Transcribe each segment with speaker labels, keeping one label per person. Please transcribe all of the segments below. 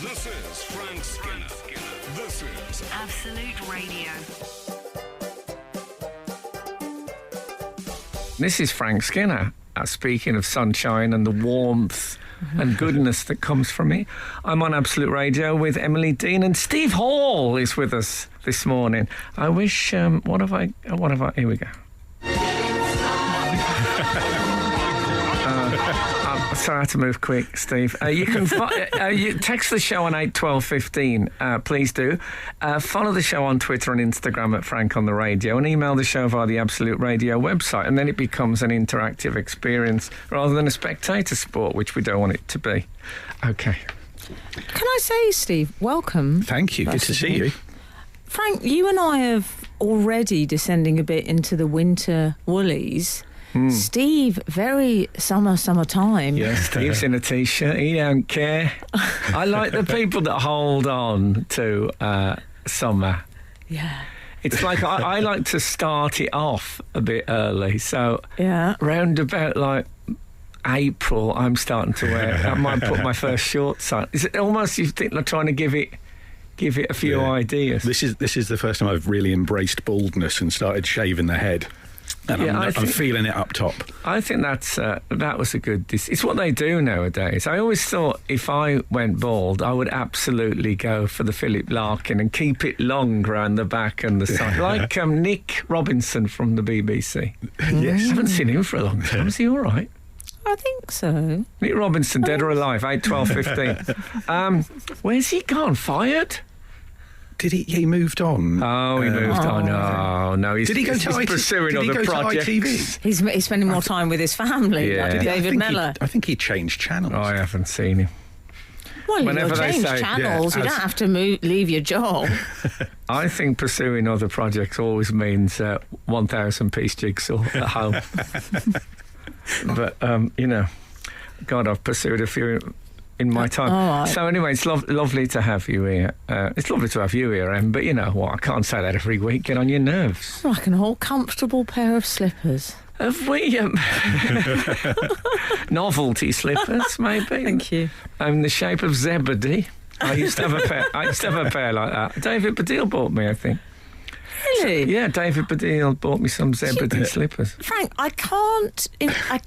Speaker 1: This is Frank Skinner. This is
Speaker 2: Absolute Radio.
Speaker 3: This is Frank Skinner. Speaking of sunshine and the warmth and goodness that comes from it, I'm on Absolute Radio with Emily Dean, and Steve Hall is with us this morning. I wish. What have I? Here we go. Sorry, I had to move quick, Steve. You can you text the show on 81215. Please do. Follow the show on Twitter and Instagram at Frank on the Radio, and email the show via the Absolute Radio website, and then it becomes an interactive experience rather than a spectator sport, which we don't want it to be. Okay.
Speaker 4: Can I say, Steve, welcome.
Speaker 5: Thank you. Good to see you.
Speaker 4: Frank, you and I have already descending a bit into the winter woolies. Steve, very summertime.
Speaker 3: Yeah, Steve's in a T-shirt. He don't care. I like the people that hold on to summer.
Speaker 4: Yeah.
Speaker 3: It's like I like to start it off a bit early. So round about like April, I'm starting to wear. I might put my first shorts on. Is it almost you think like trying to give it a few ideas?
Speaker 5: This is the first time I've really embraced baldness and started shaving the head. And I'm feeling it up top.
Speaker 3: I think that was a good... It's what they do nowadays. I always thought if I went bald, I would absolutely go for the Philip Larkin and keep it long around the back and the side. Like Nick Robinson from the BBC.
Speaker 5: Yes.
Speaker 3: I haven't seen him for a long time. Is he all right?
Speaker 4: I think so.
Speaker 3: Nick Robinson, dead or alive, 8, 12, 15. Where's he gone? Fired?
Speaker 5: Did he? He moved on.
Speaker 3: Oh, he moved on. Oh, no. He's pursuing other projects.
Speaker 4: ITV? He's spending more time with his family, like David Mellor.
Speaker 5: I think he changed channels.
Speaker 3: Oh, I haven't seen him.
Speaker 4: Well, you'll change channels. You don't have to leave your job.
Speaker 3: I think pursuing other projects always means 1,000-piece jigsaw at home. But, God, I've pursued a few in my time.
Speaker 4: Right.
Speaker 3: So anyway, it's lovely to have you here. It's lovely to have you here, Em, but you know what? I can't say that every week. Get on your nerves.
Speaker 4: Like an all comfortable pair of slippers.
Speaker 3: Have we? Novelty slippers, maybe.
Speaker 4: Thank you.
Speaker 3: In the shape of Zebedee. I used to have a pair like that. David Baddiel bought me, I think.
Speaker 4: Really?
Speaker 3: Yeah, David Baddiel bought me some Zebedee slippers.
Speaker 4: Frank, I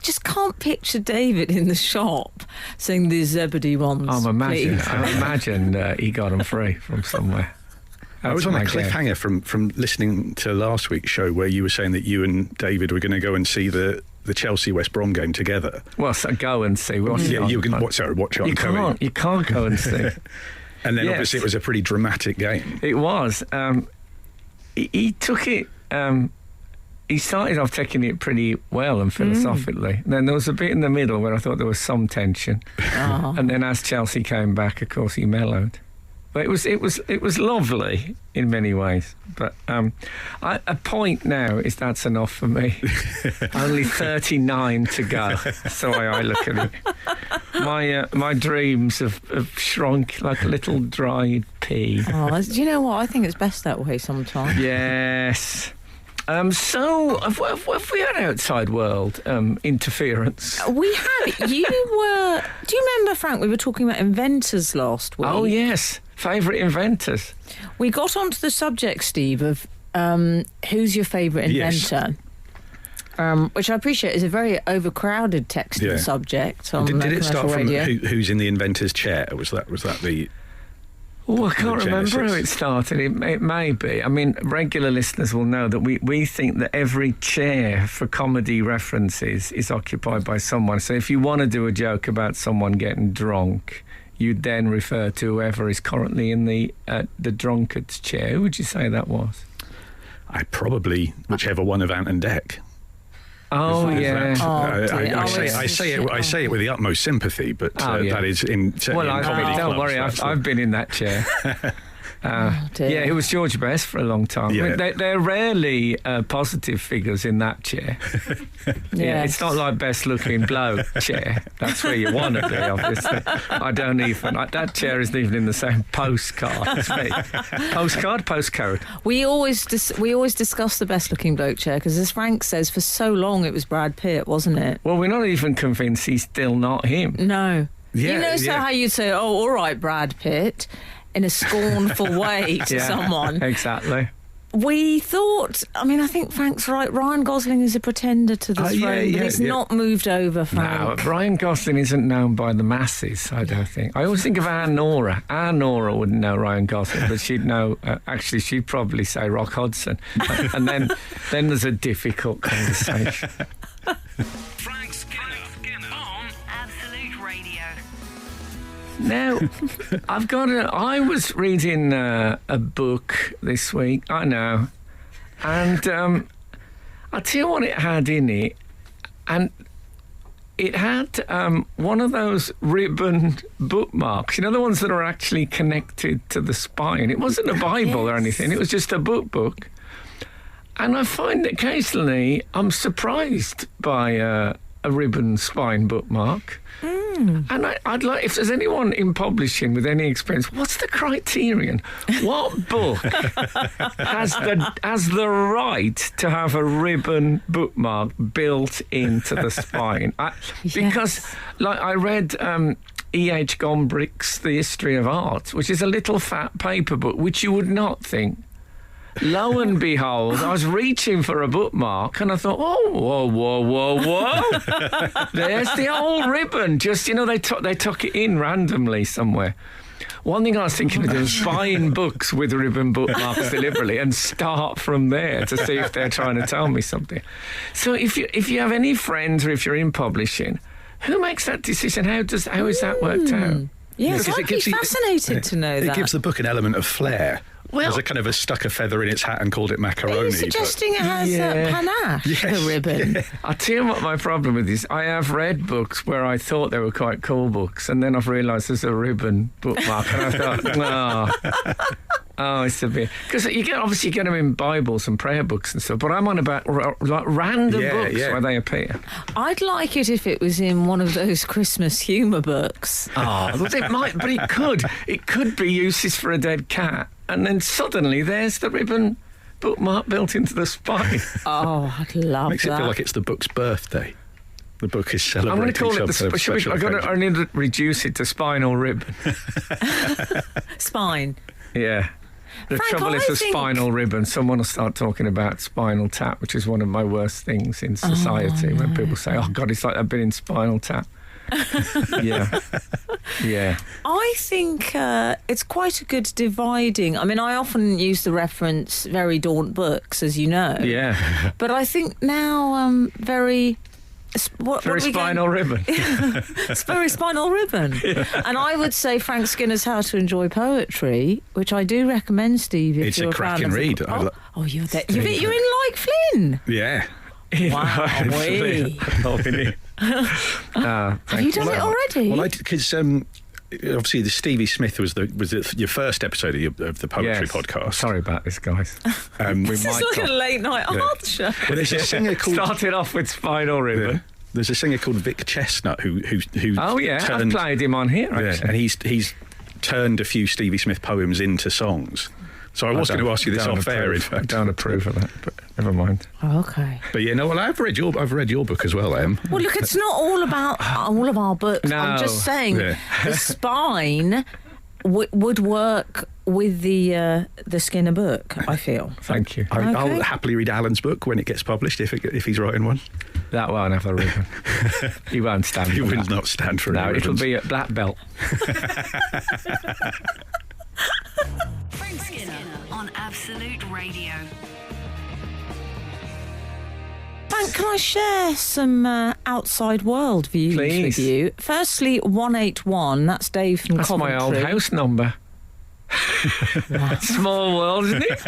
Speaker 4: just can't picture David in the shop saying the Zebedee ones.
Speaker 3: I imagine he got them free from somewhere.
Speaker 5: I was on a cliffhanger from listening to last week's show where you were saying that you and David were going to go and see the Chelsea West Brom game together.
Speaker 3: Well, so go and see.
Speaker 5: You can watch it on Cohen.
Speaker 3: You can't go and see.
Speaker 5: And then obviously it was a pretty dramatic game.
Speaker 3: It was. He took it. He started off taking it pretty well and philosophically. Then there was a bit in the middle where I thought there was some tension, and then as Chelsea came back, of course, he mellowed. But it was lovely in many ways. But a point now is that's enough for me. Only 39 to go. That's the way I look at it. My dreams have shrunk like a little dried pea.
Speaker 4: Oh, do you know what? I think it's best that way sometimes.
Speaker 3: Yes. So have we had outside world interference?
Speaker 4: We have. Do you remember, Frank, we were talking about inventors last week?
Speaker 3: Oh, yes. Favourite inventors.
Speaker 4: We got onto the subject, Steve, of who's your favourite inventor? Yes. Which I appreciate is a very overcrowded text of the subject on
Speaker 5: Did it start
Speaker 4: radio.
Speaker 5: From who's in the inventor's chair? Was that the...
Speaker 3: Oh, I can't remember how it started. It may be. I mean, regular listeners will know that we think that every chair for comedy references is occupied by someone. So if you want to do a joke about someone getting drunk, you'd then refer to whoever is currently in the drunkard's chair. Who would you say that was?
Speaker 5: Whichever one of Ant and Dec.
Speaker 3: Oh, yeah.
Speaker 5: I say it with the utmost sympathy, but that is in comedy.
Speaker 3: Don't worry, I've been in that chair. It was George Best for a long time.
Speaker 5: Yeah.
Speaker 3: I mean, they're rarely positive figures in that chair. It's not like best looking bloke chair. That's where you want to be, obviously. I don't even. That chair isn't even in the same postcard as me. Postcode.
Speaker 4: We always discuss the best looking bloke chair because, as Frank says, for so long it was Brad Pitt, wasn't it?
Speaker 3: Well, we're not even convinced he's still not him.
Speaker 4: No. Yeah, so how you'd say, "Oh, all right, Brad Pitt," in a scornful way to someone.
Speaker 3: Exactly.
Speaker 4: We thought, I think Frank's right. Ryan Gosling is a pretender to the throne, but he's not moved over, Frank.
Speaker 3: No, Ryan Gosling isn't known by the masses, I don't think. I always think of Anne Nora. Anne Nora wouldn't know Ryan Gosling, but she'd know, actually, she'd probably say Rock Hudson. And then there's a difficult conversation.
Speaker 1: Frank Skinner on
Speaker 2: Absolute Radio.
Speaker 3: Now, I was reading a book this week, I know, and I'll tell you what it had in it, and it had one of those ribbon bookmarks, the ones that are actually connected to the spine. It wasn't a Bible or anything, it was just a book. And I find occasionally I'm surprised by a ribbon spine bookmark. And I'd like, if there's anyone in publishing with any experience, what's the criterion? What book has the right to have a ribbon bookmark built into the spine? Because, I read E.H. Gombrich's The History of Art, which is a little fat paper book, which you would not think. Lo and behold, I was reaching for a bookmark and I thought, whoa. There's the old ribbon. Just, they tuck it in randomly somewhere. One thing I was thinking of doing was buying books with ribbon bookmarks deliberately and start from there to see if they're trying to tell me something. So if you have any friends or if you're in publishing, who makes that decision? How is that worked out?
Speaker 4: Yes, I'd be fascinated to know that.
Speaker 5: It gives the book an element of flair. Well, there's a kind of stuck a feather in its hat and called it macaroni.
Speaker 4: Are you suggesting it has panache, the ribbon? Yeah.
Speaker 3: I'll tell you what my problem with this. I have read books where I thought they were quite cool books, and then I've realised there's a ribbon bookmark, and I thought, oh, it's a bit... Because you get them in Bibles and prayer books and stuff, but I'm on about random books where they appear.
Speaker 4: I'd like it if it was in one of those Christmas humour books.
Speaker 3: It might, but it could. It could be Uses for a Dead Cat. And then suddenly there's the ribbon bookmark built into the spine.
Speaker 4: Oh, I'd love
Speaker 5: Makes
Speaker 4: that.
Speaker 5: it feel like it's the book's birthday. The book is celebrating.
Speaker 3: I'm going to call it I need to reduce it to spinal ribbon.
Speaker 4: Spine.
Speaker 3: Yeah. The
Speaker 4: Frank,
Speaker 3: trouble is with spinal ribbon, someone will start talking about Spinal Tap, which is one of my worst things in society, when people say, oh, God, it's like I've been in Spinal Tap. Yeah.
Speaker 4: I think it's quite a good dividing. I often use the reference very daunt books, as you know.
Speaker 3: Yeah.
Speaker 4: But I think now very
Speaker 3: spinal ribbon.
Speaker 4: It's very spinal ribbon. Yeah. And I would say Frank Skinner's How to Enjoy Poetry, which I do recommend, Steve. If
Speaker 5: it's
Speaker 4: you're
Speaker 5: a cracking read.
Speaker 4: You're in like Flynn.
Speaker 5: Yeah.
Speaker 4: Wow. Have you done it already?
Speaker 5: Well, I did, because obviously the Stevie Smith was your first episode of the poetry podcast.
Speaker 3: Sorry about this, guys.
Speaker 4: This is like a late night art show.
Speaker 5: Well, there's a singer called...
Speaker 3: Started off with Spinal Ribbon.
Speaker 5: Yeah. There's a singer called Vic Chestnut who
Speaker 3: oh yeah, I've played him on here actually.
Speaker 5: And he's turned a few Stevie Smith poems into songs. So I was going to ask you this off air, in fact.
Speaker 3: I don't approve of that, but never mind.
Speaker 4: Okay.
Speaker 5: But I've read your book as well, Em.
Speaker 4: Well, look, it's not all about all of our books.
Speaker 3: No.
Speaker 4: I'm just saying the spine would work with the Skinner book, I feel.
Speaker 3: Thank you.
Speaker 5: I'll happily read Alan's book when it gets published, if he's writing one.
Speaker 3: That won't have a ribbon. He won't stand for
Speaker 5: He
Speaker 3: that.
Speaker 5: will not stand for it.
Speaker 3: No, it'll be a black belt.
Speaker 2: Frank Skinner on Absolute Radio.
Speaker 4: Frank, can I share some outside world views with you? Firstly, 181, that's Dave from Coventry.
Speaker 3: That's my old house number. Small world, isn't it?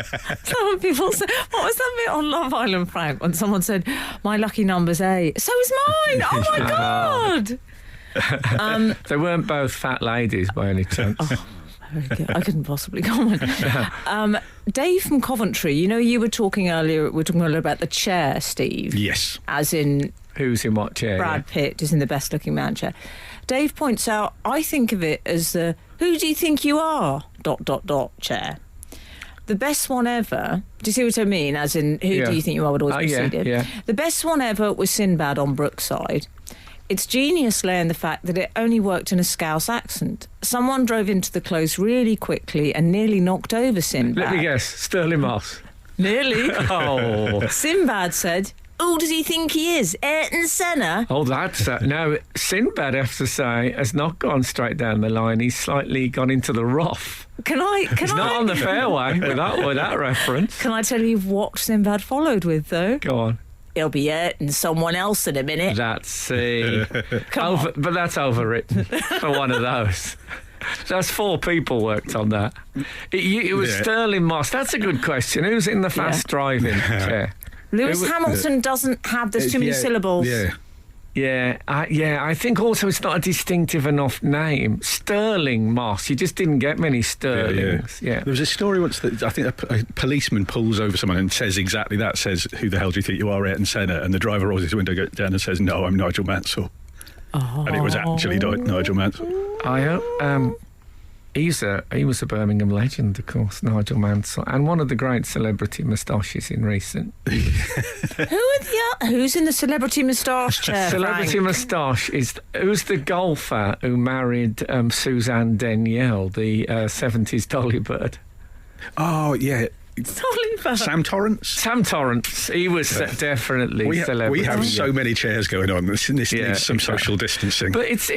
Speaker 4: Some people say, what was that bit on Love Island, Frank, when someone said, my lucky number's 8? So is mine! Oh my God!
Speaker 3: They weren't both fat ladies by any chance.
Speaker 4: Oh, very good. I couldn't possibly comment. Dave from Coventry, you were talking earlier about the chair, Steve.
Speaker 5: Yes.
Speaker 4: As in...
Speaker 3: Who's in what chair?
Speaker 4: Brad Pitt is in the best looking man chair. Dave points out, I think of it as the who do you think you are ... chair. The best one ever, do you see what I mean? As in, who do you think you are would always be succeeded.
Speaker 3: Yeah.
Speaker 4: The best one ever was Sinbad on Brookside. Its genius lay in the fact that it only worked in a Scouse accent. Someone drove into the close really quickly and nearly knocked over Sinbad.
Speaker 3: Let me guess, Sterling Moss.
Speaker 4: Nearly.
Speaker 3: Oh.
Speaker 4: Sinbad said, "Who does he think he is, Ayrton Senna?"
Speaker 3: Oh, that's... no, Sinbad, I have to say, has not gone straight down the line. He's slightly gone into the rough.
Speaker 4: He's
Speaker 3: not on the fairway with that reference.
Speaker 4: Can I tell you what Sinbad followed with, though?
Speaker 3: Go on.
Speaker 4: He'll be Ayrton someone else in a minute.
Speaker 3: That's
Speaker 4: Come on.
Speaker 3: But that's overwritten for one of those. That's 4 people worked on that. It was Sterling Moss. That's a good question. Who's in the fast driving chair?
Speaker 4: Lewis Hamilton doesn't have. There's too many syllables.
Speaker 3: Yeah, I think also it's not a distinctive enough name. Sterling Moss. You just didn't get many Sterlings. Yeah.
Speaker 5: There was a story once that I think a policeman pulls over someone and says exactly that. Says, "Who the hell do you think you are, Ayrton Senna?" And the driver rolls his window down and says, "No, I'm Nigel Mansell." Oh. And it was actually Nigel Mansell.
Speaker 3: I hope. He was a Birmingham legend, of course, Nigel Mansell, and one of the great celebrity moustaches in recent.
Speaker 4: Who's in the celebrity moustache chair?
Speaker 3: Celebrity moustache who's the golfer who married Suzanne Danielle, the 70s Dolly Bird.
Speaker 5: Oh yeah. Sam Torrance?
Speaker 3: Sam Torrance. He was definitely celebrity.
Speaker 5: We have so many chairs going on. This needs some social distancing.
Speaker 3: But it's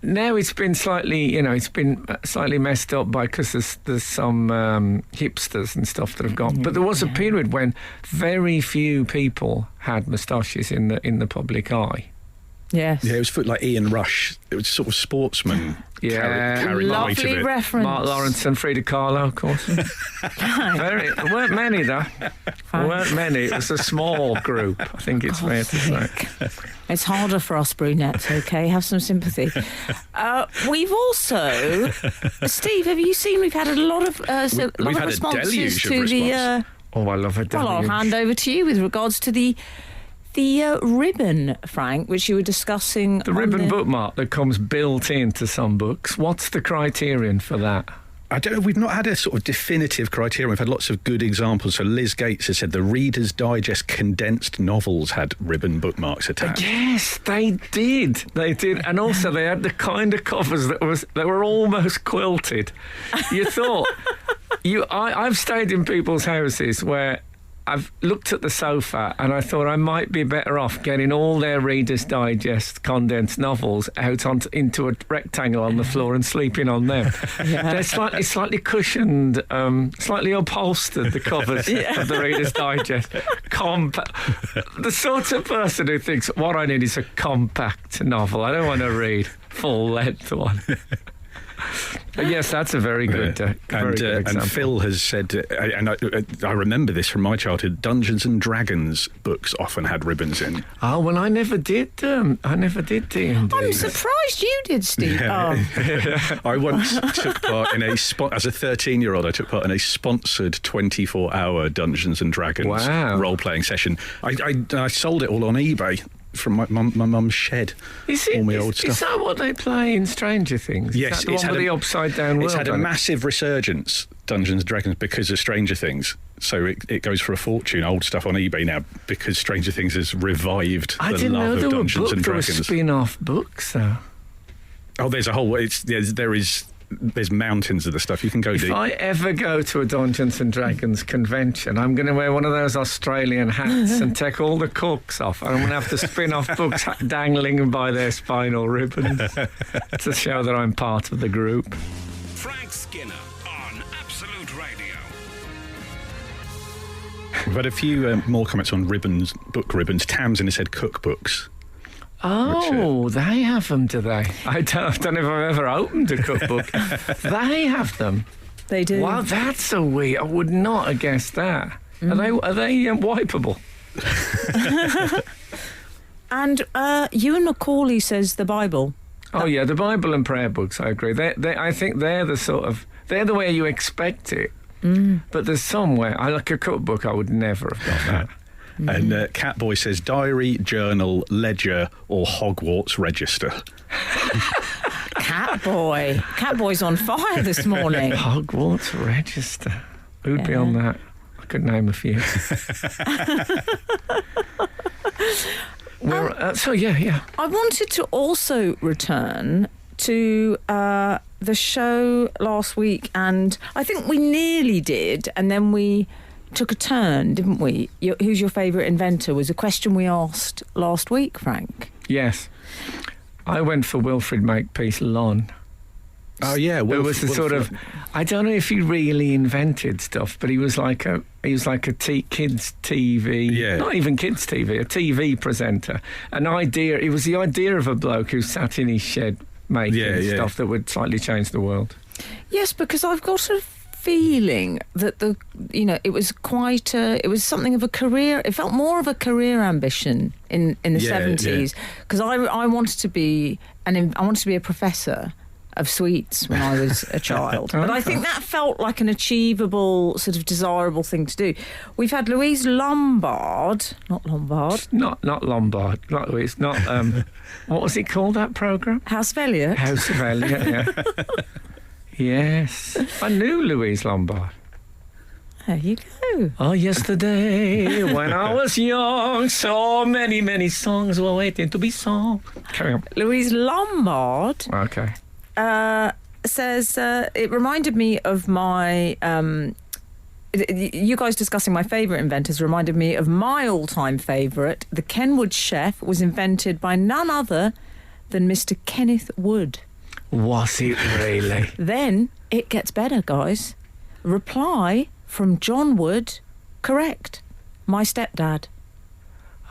Speaker 3: now it's been slightly, slightly messed up because there's some hipsters and stuff that have gone. But there was a period when very few people had moustaches in the public eye.
Speaker 4: Yes.
Speaker 5: Yeah, it was like Ian Rush. It was sort of sportsman. Carried
Speaker 4: lovely
Speaker 5: weight of it.
Speaker 4: reference.
Speaker 3: Mark Lawrence and Frida Kahlo, of course. There weren't many, though. There weren't many. It was a small group, I think it's fair to say.
Speaker 4: It's harder for us brunettes, OK? Have some sympathy. We've also... Steve, have you seen we've had a lot of responses to the...
Speaker 3: I love a deluge.
Speaker 4: Well, I'll hand over to you with regards to the ribbon, Frank, which you were discussing.
Speaker 3: The ribbon bookmark that comes built into some books. What's the criterion for that?
Speaker 5: I don't know. We've not had a sort of definitive criterion. We've had lots of good examples. So Liz Gates has said the Reader's Digest condensed novels had ribbon bookmarks attached.
Speaker 3: Yes, they did. They did. And also they had the kind of covers that were almost quilted. You thought... I've stayed in people's houses where I've looked at the sofa and I thought I might be better off getting all their Reader's Digest condensed novels out into a rectangle on the floor and sleeping on them. They're slightly cushioned, slightly upholstered, the covers of the Reader's Digest. The sort of person who thinks, what I need is a compact novel. I don't want to read full-length one. But yes, that's a very good, very good example.
Speaker 5: And Phil has said, and I remember this from my childhood, Dungeons and Dragons books often had ribbons in.
Speaker 3: Oh, well, I never did D&D.
Speaker 4: I'm surprised you did, Steve.
Speaker 5: Yeah. I once took part in as a 13-year-old, I took part in a sponsored 24-hour Dungeons and Dragons role-playing session. I sold it all on eBay. From my mum's shed. All my old stuff.
Speaker 3: Is that what they play in Stranger Things?
Speaker 5: Yes,
Speaker 3: is that the one with the upside down world?
Speaker 5: It's had a massive resurgence, Dungeons and Dragons, because of Stranger Things. So it goes for a fortune. Old stuff on eBay now because Stranger Things has revived the love of Dungeons and Dragons.
Speaker 3: There were spin-off books, though.
Speaker 5: Oh, there's a whole. There's mountains of the stuff. You can go deep.
Speaker 3: If I ever go to a Dungeons and Dragons convention, I'm going to wear one of those Australian hats and take all the corks off. And I'm going to have to spin off books dangling by their spinal ribbons to show that I'm part of the group.
Speaker 1: Frank Skinner on Absolute Radio.
Speaker 5: We've had a few more comments on ribbons, book ribbons. Tamsin has said cookbooks.
Speaker 3: Oh, they have them, do they? I don't know if I've ever opened a cookbook. They have them.
Speaker 4: They do.
Speaker 3: Wow, that's so weird. I would not have guessed that. Are they wipeable?
Speaker 4: And Ewan Macaulay says the Bible.
Speaker 3: Oh yeah, the Bible and prayer books. I agree. I think they're the way you expect it. But there's somewhere. I like a cookbook. I would never have got that.
Speaker 5: And Catboy says diary, journal, ledger, or Hogwarts register.
Speaker 4: Catboy's on fire this morning.
Speaker 3: Hogwarts register. Who'd be on that? I could name a few. Yeah.
Speaker 4: I wanted to also return to the show last week, and I think we nearly did, and then we took a turn, didn't we? Who's your favourite inventor was a question we asked last week, Frank.
Speaker 3: Yes. I went for Wilfred Makepeace Lon.
Speaker 5: Oh yeah,
Speaker 3: it was the sort of, I don't know if he really invented stuff, but he was like a kids TV, not even kids TV, a TV presenter. It was the idea of a bloke who sat in his shed making stuff that would slightly change the world.
Speaker 4: Yes, because I've got a feeling that it was something of a career. It felt more of a career ambition in the 70s, because I wanted to be a professor of sweets when I was a child. But I think that felt like an achievable, sort of desirable thing to do. We've had Louise Lombard, not Louise, not what was it called, that programme? House of Elliot.
Speaker 3: House of Elliot, yeah. Yes. I knew Louise Lombard.
Speaker 4: There you go.
Speaker 3: Oh, yesterday when I was young, so many, many songs were waiting to be sung. Carry on.
Speaker 4: Louise Lombard.
Speaker 3: Okay.
Speaker 4: Says it reminded me of my. You guys discussing my favourite inventors reminded me of my all-time favourite. The Kenwood chef was invented by none other than Mr. Kenneth Wood.
Speaker 3: Was it really?
Speaker 4: Then it gets better, guys. Reply from John Wood. Correct. My stepdad.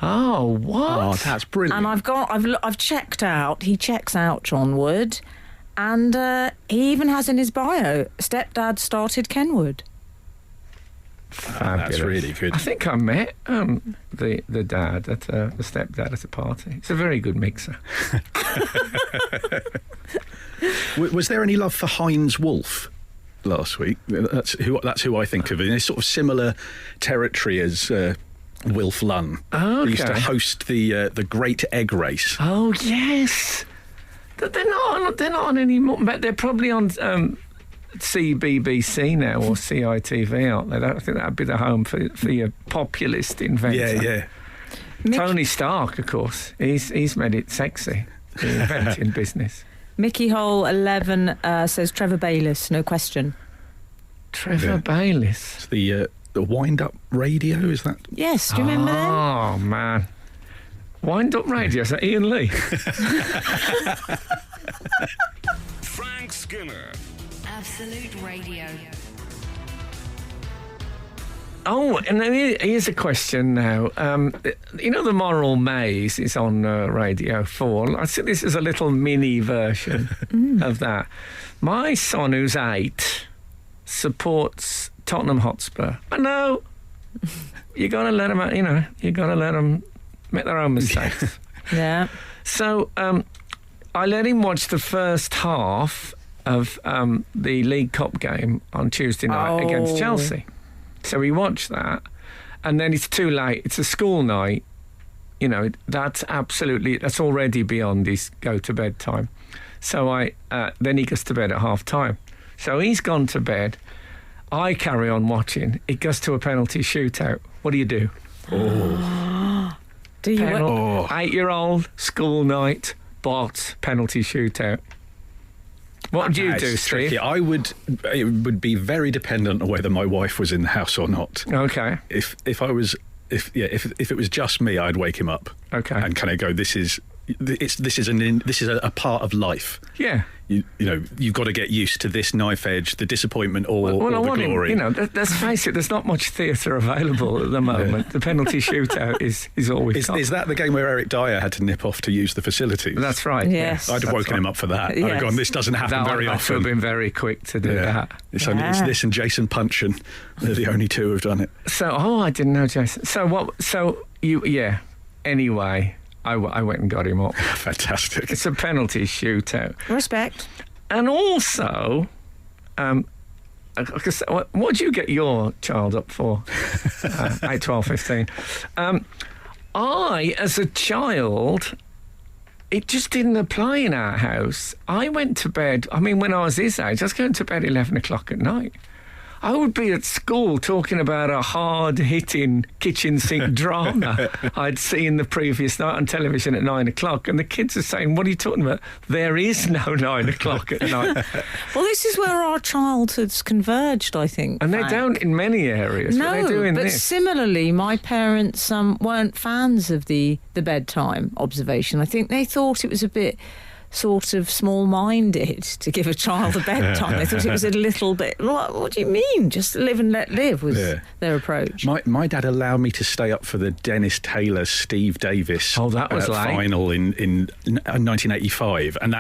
Speaker 3: Oh, what?
Speaker 5: Oh, that's brilliant.
Speaker 4: And I've checked out. He checks out John Wood. And he even has in his bio, stepdad started Kenwood.
Speaker 3: Fabulous.
Speaker 5: That's really good.
Speaker 3: I think I met the dad, the stepdad at a party. It's a very good mixer.
Speaker 5: Was there any love for Heinz Wolf last week? That's who I think of in a sort of similar territory as Wilf Lunn.
Speaker 3: Oh, okay.
Speaker 5: He used to host the Great Egg Race.
Speaker 3: Oh yes. They're not on anymore, but they're probably on CBBC now or CITV, aren't they? I think that'd be the home for your populist inventor.
Speaker 5: Yeah.
Speaker 3: Tony Stark, of course. He's made it sexy, the inventing business.
Speaker 4: Mickey Hole 11 says Trevor Bayliss, no question.
Speaker 3: Trevor Bayliss.
Speaker 5: It's the wind-up radio, is that?
Speaker 4: Yes, do you remember them?
Speaker 3: Oh, man. Wind-up radio, is that Ian Lee?
Speaker 1: Frank Skinner.
Speaker 2: Absolute Radio.
Speaker 3: Oh, and then here's a question now. The Moral Maze is on Radio 4. I see this is a little mini version of that. My son, who's 8, supports Tottenham Hotspur. I know. You got to let them, you got to let them make their own mistakes.
Speaker 4: Yeah.
Speaker 3: So I let him watch the first half of the League Cup game on Tuesday night against Chelsea. So we watched that, and then it's too late. It's a school night. That's already beyond his go-to-bed time. So then he goes to bed at half-time. So he's gone to bed. I carry on watching. It goes to a penalty shootout. What do you do?
Speaker 4: Oh. Do you?
Speaker 3: 8-year-old, school night, penalty shootout. What would you do, Steve?
Speaker 5: Tricky. It would be very dependent on whether my wife was in the house or not.
Speaker 3: Okay.
Speaker 5: If it was just me, I'd wake him up.
Speaker 3: Okay.
Speaker 5: And kind of go, this is a part of life.
Speaker 3: Yeah.
Speaker 5: You've got to get used to this knife edge, the disappointment or the glory.
Speaker 3: Let's face it, there's not much theatre available at the moment. Yeah. The penalty shootout is always
Speaker 5: Is that the game where Eric Dyer had to nip off to use the facilities?
Speaker 3: That's right.
Speaker 4: Yes.
Speaker 5: I'd have woken him up for that. I'd have gone, this doesn't happen very often.
Speaker 3: I'd have been very quick to do that.
Speaker 5: It's this and Jason Punchin. They're the only two who've done it.
Speaker 3: So, I didn't know Jason. Anyway, I went and got him up.
Speaker 5: Fantastic.
Speaker 3: It's a penalty shootout.
Speaker 4: Respect.
Speaker 3: And also, what do you get your child up for? 8, 12, 15. I, as a child, it just didn't apply in our house. I went to bed, when I was his age, I was going to bed 11 o'clock at night. I would be at school talking about a hard-hitting kitchen sink drama I'd seen the previous night on television at 9 o'clock, and the kids are saying, what are you talking about? There is no 9 o'clock at night.
Speaker 4: Well, this is where our childhoods converged, I think.
Speaker 3: And they
Speaker 4: Frank.
Speaker 3: don't in many areas,
Speaker 4: No,
Speaker 3: but they do in
Speaker 4: but
Speaker 3: this.
Speaker 4: similarly, my parents weren't fans of the bedtime observation. I think they thought it was a bit sort of small-minded to give a child a bedtime. They thought it was a little bit, what do you mean? Just live and let live was their approach.
Speaker 5: My dad allowed me to stay up for the Dennis Taylor, Steve Davis
Speaker 3: that was late.
Speaker 5: final in 1985, and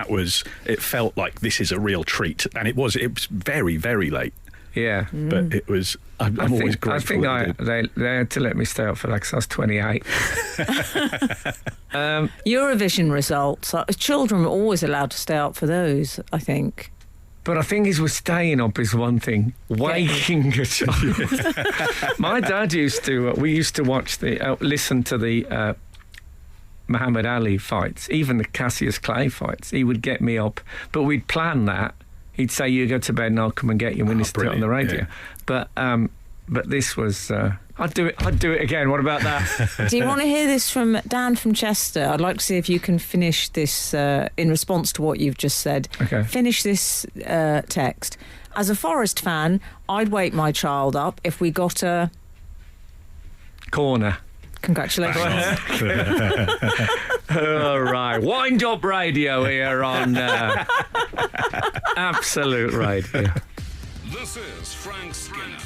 Speaker 5: it felt like this is a real treat, and it was very, very late.
Speaker 3: Yeah.
Speaker 5: But it was, I'm always grateful.
Speaker 3: I think they had to let me stay up for that because I was 28.
Speaker 4: Eurovision results, children were always allowed to stay up for those, I think.
Speaker 3: But I think we're staying up is one thing. Waking a child. My dad we used to watch listen to the Muhammad Ali fights, even the Cassius Clay fights. He would get me up, but we'd plan that. He'd say, you go to bed and I'll come and get you when you sit on the radio. Yeah. But this was... I'd do it again. What about that?
Speaker 4: Do you want to hear this from Dan from Chester? I'd like to see if you can finish this in response to what you've just said.
Speaker 3: Okay.
Speaker 4: Finish this text. As a Forest fan, I'd wake my child up if we got a...
Speaker 3: Corner.
Speaker 4: Congratulations.
Speaker 3: All right. Wind Up Radio here on Absolute Radio.
Speaker 1: This is Frank Skinner.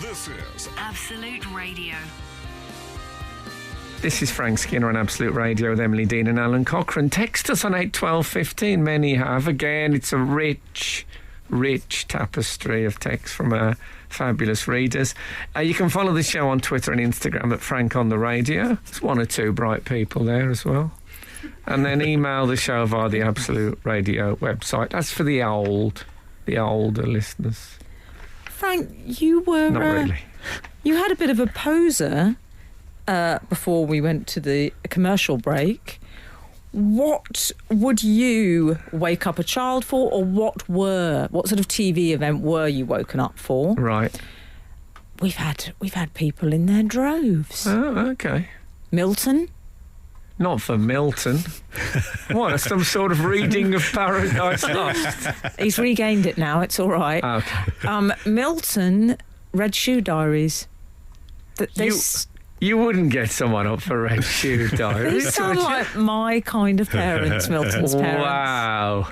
Speaker 1: This is
Speaker 2: Absolute Radio.
Speaker 3: This is Frank Skinner on Absolute Radio with Emily Dean and Alan Cochrane. Text us on 81215. Many have. Again, it's a rich tapestry of text from our fabulous readers. You can follow the show on Twitter and Instagram at Frank on the Radio. There's one or two bright people there as well. And then email the show via the Absolute Radio website. That's for the older listeners.
Speaker 4: Frank, you were...
Speaker 3: Not really.
Speaker 4: You had a bit of a poser before we went to the commercial break. What would you wake up a child for, or what sort of TV event were you woken up for?
Speaker 3: Right.
Speaker 4: We've had people in their droves.
Speaker 3: Oh, okay.
Speaker 4: Milton?
Speaker 3: Not for Milton. What, some sort of reading of Paradise Lost?
Speaker 4: He's regained it now, it's all right.
Speaker 3: Okay.
Speaker 4: Milton, Red Shoe Diaries.
Speaker 3: You wouldn't get someone up for Red Shoe Diaries.
Speaker 4: They sound like my kind of parents, Milton's parents.
Speaker 3: Wow.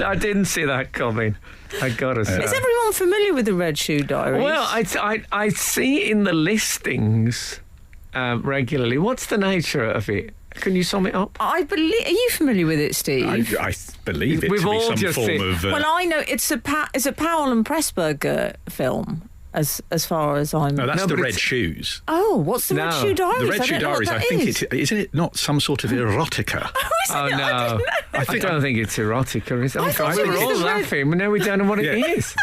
Speaker 3: I didn't see that coming. I gotta say.
Speaker 4: Is everyone familiar with the Red Shoe Diaries?
Speaker 3: Well, I see in the listings regularly. What's the nature of it? Can you sum it up?
Speaker 4: Are you familiar with it, Steve?
Speaker 5: I believe it
Speaker 3: We've
Speaker 5: to be
Speaker 3: all
Speaker 5: some
Speaker 3: just
Speaker 5: form of...
Speaker 4: Well, I know it's a Powell and Pressburger film. As far as I'm...
Speaker 5: No, that's the Red Shoes.
Speaker 4: Oh, what's the Red Shoe Diaries?
Speaker 5: The Red Shoe Diaries, I think isn't it not some sort of erotica?
Speaker 3: Oh, no. I don't think it's erotica, is it?
Speaker 4: I thought
Speaker 3: we
Speaker 4: it
Speaker 3: were
Speaker 4: was
Speaker 3: all
Speaker 4: the
Speaker 3: laughing, but now we don't know what it is.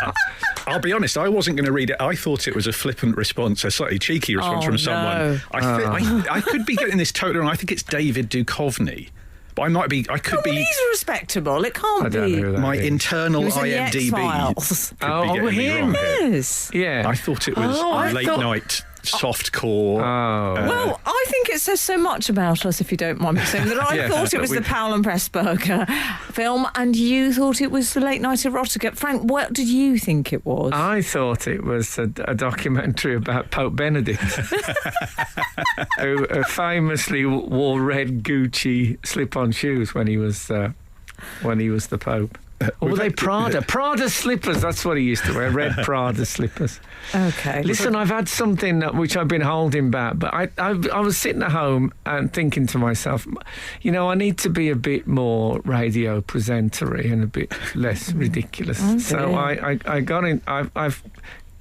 Speaker 5: I'll be honest, I wasn't going to read it. I thought it was a flippant response, a slightly cheeky response from someone. I could be getting this totally wrong. I think it's David Duchovny. But I could be...
Speaker 4: He's respectable. It can't be.
Speaker 3: I don't know who that
Speaker 5: My
Speaker 3: is.
Speaker 5: internal
Speaker 4: He was in the
Speaker 5: IMDb
Speaker 4: X-Files.
Speaker 5: could be getting me
Speaker 3: him.
Speaker 5: wrong here.
Speaker 4: Yes.
Speaker 3: Yeah.
Speaker 5: I thought it was late night softcore.
Speaker 4: Well, I think it says so much about us, if you don't mind me saying, that I thought it was the Powell and Pressburger film, and you thought it was the late night erotica. Frank, what did you think it was?
Speaker 3: I thought it was a documentary about Pope Benedict, who famously wore red Gucci slip-on shoes when he was the Pope. Or were they Prada? Prada slippers, that's what he used to wear, red Prada slippers.
Speaker 4: Okay.
Speaker 3: Listen, I've had something which I've been holding back, but I was sitting at home and thinking to myself, I need to be a bit more radio presentery and a bit less ridiculous.
Speaker 4: Okay.
Speaker 3: So I've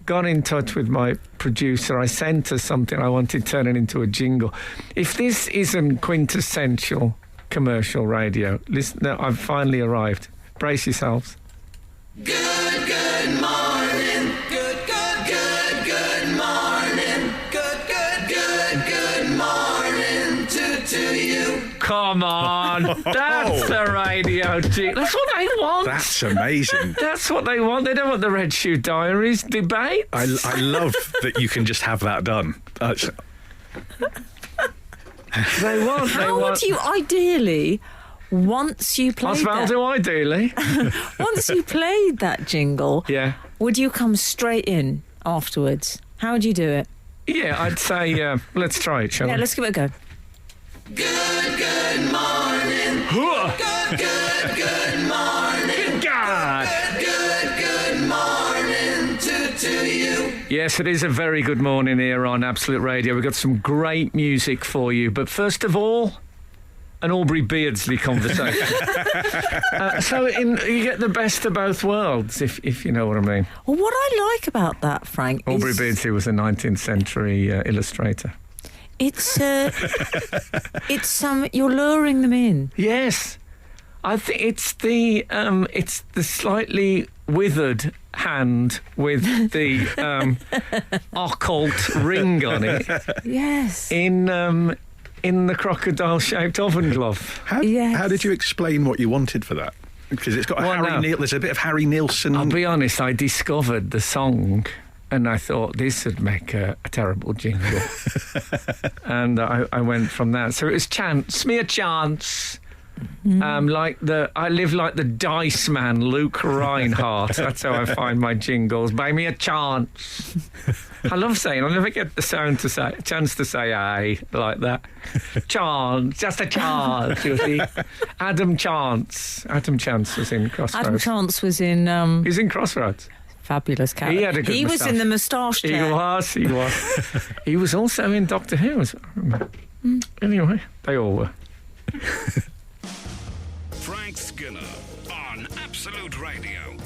Speaker 3: got in touch with my producer. I sent her something I wanted turning into a jingle. If this isn't quintessential commercial radio, listen, I've finally arrived. Brace yourselves.
Speaker 6: Good morning. Good morning. Good morning to you.
Speaker 3: Come come on. That's the radio jingle. That's what they want.
Speaker 5: That's amazing.
Speaker 3: That's what they want. They don't want the Red Shoe Diaries debate.
Speaker 5: I love that you can just have that done.
Speaker 4: How would you ideally, once you played
Speaker 3: Osvaldo, ideally.
Speaker 4: once you played that jingle,
Speaker 3: Yeah.
Speaker 4: would you come straight in afterwards? How would you do it?
Speaker 3: Yeah, I'd say, let's try it, shall we?
Speaker 4: Yeah, let's give it a go.
Speaker 6: Good morning. Good morning.
Speaker 3: God.
Speaker 6: Good morning to you.
Speaker 3: Yes, it is a very good morning here on Absolute Radio. We've got some great music for you. But first of all, an Aubrey Beardsley conversation. You get the best of both worlds, if you know what I mean.
Speaker 4: Well, what I like about that, Frank,
Speaker 3: Aubrey
Speaker 4: is
Speaker 3: Beardsley was a 19th century illustrator.
Speaker 4: it's you're luring them in.
Speaker 3: Yes, I think it's the slightly withered hand with the occult ring on it
Speaker 4: Yes.
Speaker 3: in the crocodile-shaped oven glove.
Speaker 5: How did you explain what you wanted for that? Because it's got there's a bit of Harry Nilsson.
Speaker 3: I'll be honest, I discovered the song and I thought this would make a terrible jingle. And I went from that. So it was chance, me a chance. I live like the dice man, Luke Reinhardt. That's how I find my jingles. Buy me a chance. I love saying, I'll never get the chance to say aye like that. Chance, just a chance, you see. Adam Chance was in Crossroads.
Speaker 4: Adam Chance was in...
Speaker 3: He's in Crossroads.
Speaker 4: Fabulous character.
Speaker 3: He had a good
Speaker 4: He was
Speaker 3: moustache.
Speaker 4: in the moustache chair.
Speaker 3: He was. He was also in Doctor Who, as I remember. Anyway, they all were.
Speaker 1: Frank Skinner on Absolute Radio.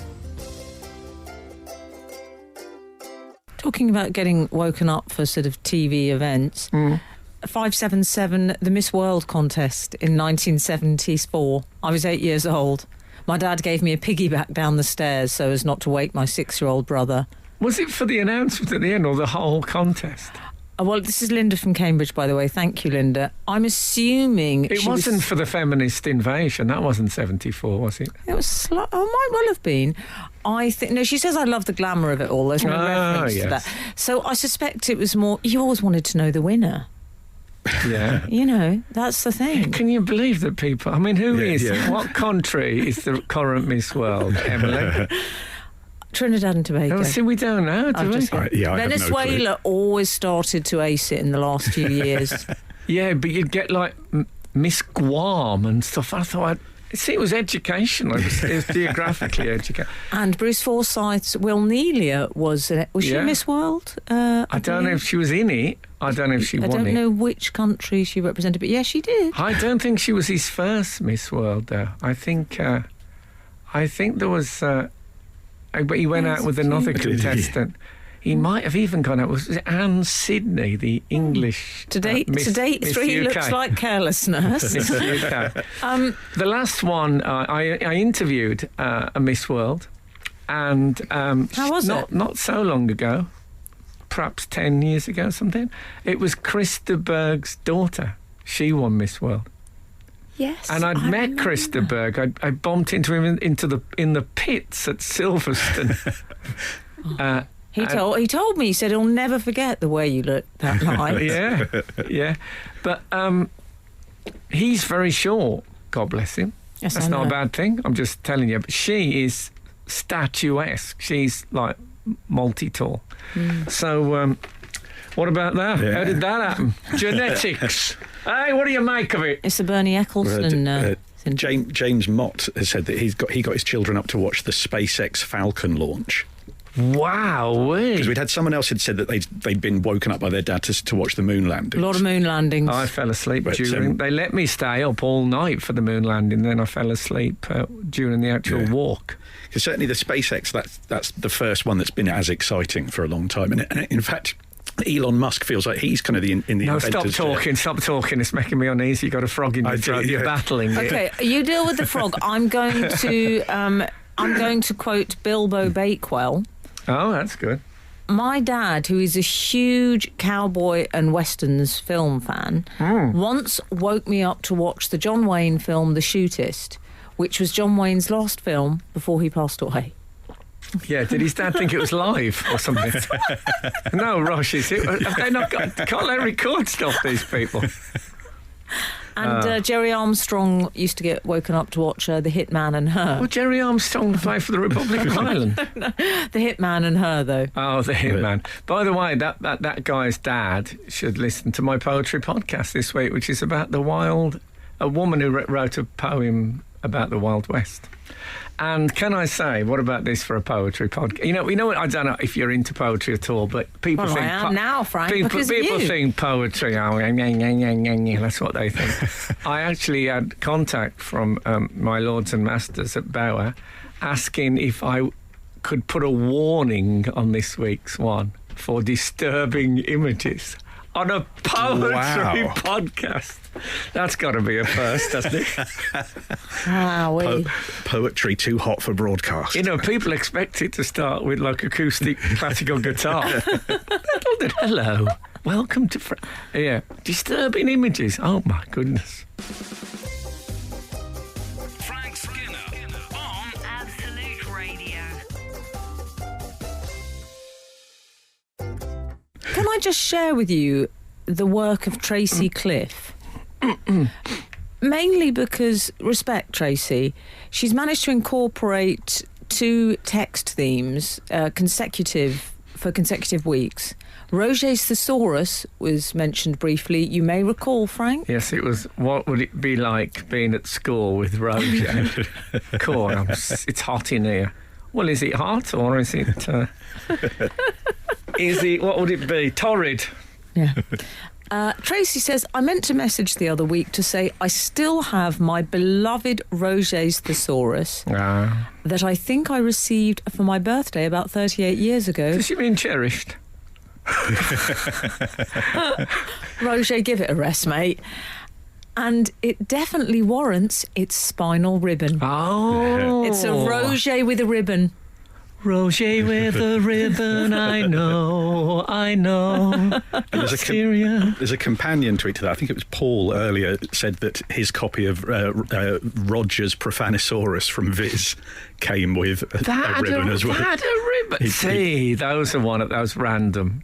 Speaker 4: Talking about getting woken up for sort of TV events, 577, the Miss World contest in 1974. I was 8 years old. My dad gave me a piggyback down the stairs so as not to wake my 6-year-old brother.
Speaker 3: Was it for the announcement at the end or the whole contest?
Speaker 4: Well, this is Linda from Cambridge, by the way. Thank you, Linda. I'm assuming
Speaker 3: It wasn't for the feminist invasion. That wasn't 74, was it?
Speaker 4: It was. Might well have been. I think. No, she says I love the glamour of it all. There's no reference to that. So I suspect it was more. You always wanted to know the winner.
Speaker 3: Yeah.
Speaker 4: You know, that's the thing.
Speaker 3: Can you believe that people... I mean, what country is the current Miss World, Emily?
Speaker 4: Trinidad and Tobago.
Speaker 3: Oh, see, we don't know, do we?
Speaker 5: I have no
Speaker 4: Venezuela always started to ace it in the last few years.
Speaker 3: Yeah, but you'd get like Miss Guam and stuff. I thought, it was educational. It was geographically educational.
Speaker 4: And Bruce Forsyth's Will Nelia was she Miss World?
Speaker 3: I don't know if she was in it. I don't know if she won it.
Speaker 4: I don't know which country she represented, but yeah, she did.
Speaker 3: I don't think she was his first Miss World, though. I think there was... but he went out with another contestant. He might have even gone out with Anne Sidney, the English.
Speaker 4: To date,
Speaker 3: Miss
Speaker 4: 3
Speaker 3: UK.
Speaker 4: looks like carelessness.
Speaker 3: Miss UK. The last one, I interviewed a Miss World, and
Speaker 4: how was it?
Speaker 3: Not so long ago, perhaps 10 years ago, something. It was Krista Berg's daughter. She won Miss World.
Speaker 4: Yes,
Speaker 3: and I'd met Krista Berg. I bumped into him in the pits at Silverstone.
Speaker 4: He told me. He said he'll never forget the way you looked that night.
Speaker 3: yeah. But he's very short. God bless him.
Speaker 4: Yes,
Speaker 3: That's not a bad thing. I'm just telling you. But she is statuesque. She's like multi-tall. So. What about that?
Speaker 5: Yeah.
Speaker 3: How did that happen? Genetics. Hey, what do you make of it?
Speaker 4: It's the Bernie Ecclestone.
Speaker 5: James Mott has said that he got his children up to watch the SpaceX Falcon launch.
Speaker 3: Wow.
Speaker 5: Because we'd had someone else had said that they'd been woken up by their dad to watch the moon landings.
Speaker 4: A lot of moon landings.
Speaker 3: I fell asleep during... They let me stay up all night for the moon landing, then I fell asleep during the actual walk.
Speaker 5: Because certainly the SpaceX, that's the first one that's been as exciting for a long time. And in fact... Elon Musk feels like he's kind of in the
Speaker 3: No,
Speaker 5: inventor's
Speaker 3: stop talking. It's making me uneasy. You've got a frog in your throat. You're battling it.
Speaker 4: Okay, you deal with the frog. I'm going to quote Bilbo Bakewell.
Speaker 3: Oh, that's good.
Speaker 4: my dad, who is a huge cowboy and westerns film fan, once woke me up to watch the John Wayne film The Shootist, which was John Wayne's last film before he passed away.
Speaker 3: Yeah, did his dad think it was live or something? No, Rosh, is it? Have they not got... Can't they record stuff, these people?
Speaker 4: And Jerry Armstrong used to get woken up to watch The Hitman and Her.
Speaker 3: Well, Jerry Armstrong played for the Republic of Ireland.
Speaker 4: No, The Hitman and Her, though.
Speaker 3: Oh, The Hitman. By the way, that guy's dad should listen to my poetry podcast this week, which is about a woman who wrote a poem about the Wild West. And can I say, what about this for a poetry podcast? You know, I don't know if you're into poetry at all, but people think...
Speaker 4: I am now, Frank,
Speaker 3: people
Speaker 4: you.
Speaker 3: think poetry, that's what they think. I actually had contact from my lords and masters at Bauer asking if I could put a warning on this week's one for disturbing images on a poetry podcast. That's got to be a first, hasn't it?
Speaker 5: Poetry too hot for broadcast.
Speaker 3: You know, people expect it to start with like acoustic classical guitar. Hello, welcome to... disturbing images. Oh my goodness.
Speaker 1: Frank Skinner on
Speaker 2: Absolute Radio.
Speaker 4: Can I just share with you the work of Tracy Cliff? Mainly because, respect Tracy, she's managed to incorporate 2 text themes consecutive weeks. Roget's Thesaurus was mentioned briefly. You may recall, Frank?
Speaker 3: Yes, it was. What would it be like being at school with Roget? Cool, it's hot in here. Well, is it hot or is it... what would it be? Torrid?
Speaker 4: Yeah. Tracy says, I meant to message the other week to say I still have my beloved Roget's Thesaurus that I think I received for my birthday about 38 years ago.
Speaker 3: Does she mean cherished?
Speaker 4: Roget, give it a rest, mate. And it definitely warrants its spinal ribbon.
Speaker 3: Oh.
Speaker 4: It's a Roget with a ribbon.
Speaker 3: Roget with a ribbon, I know.
Speaker 5: There's a companion tweet to that. I think it was Paul earlier said that his copy of Roger's Profanosaurus from Viz came with a ribbon as well.
Speaker 3: That had a ribbon. See, those are those random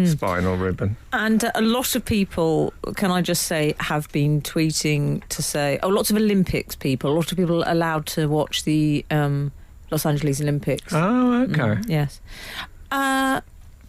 Speaker 3: spinal ribbon.
Speaker 4: And a lot of people, can I just say, have been tweeting to say, lots of Olympics people, a lot of people allowed to watch the... Los Angeles Olympics.
Speaker 3: Oh, okay.
Speaker 4: Yes.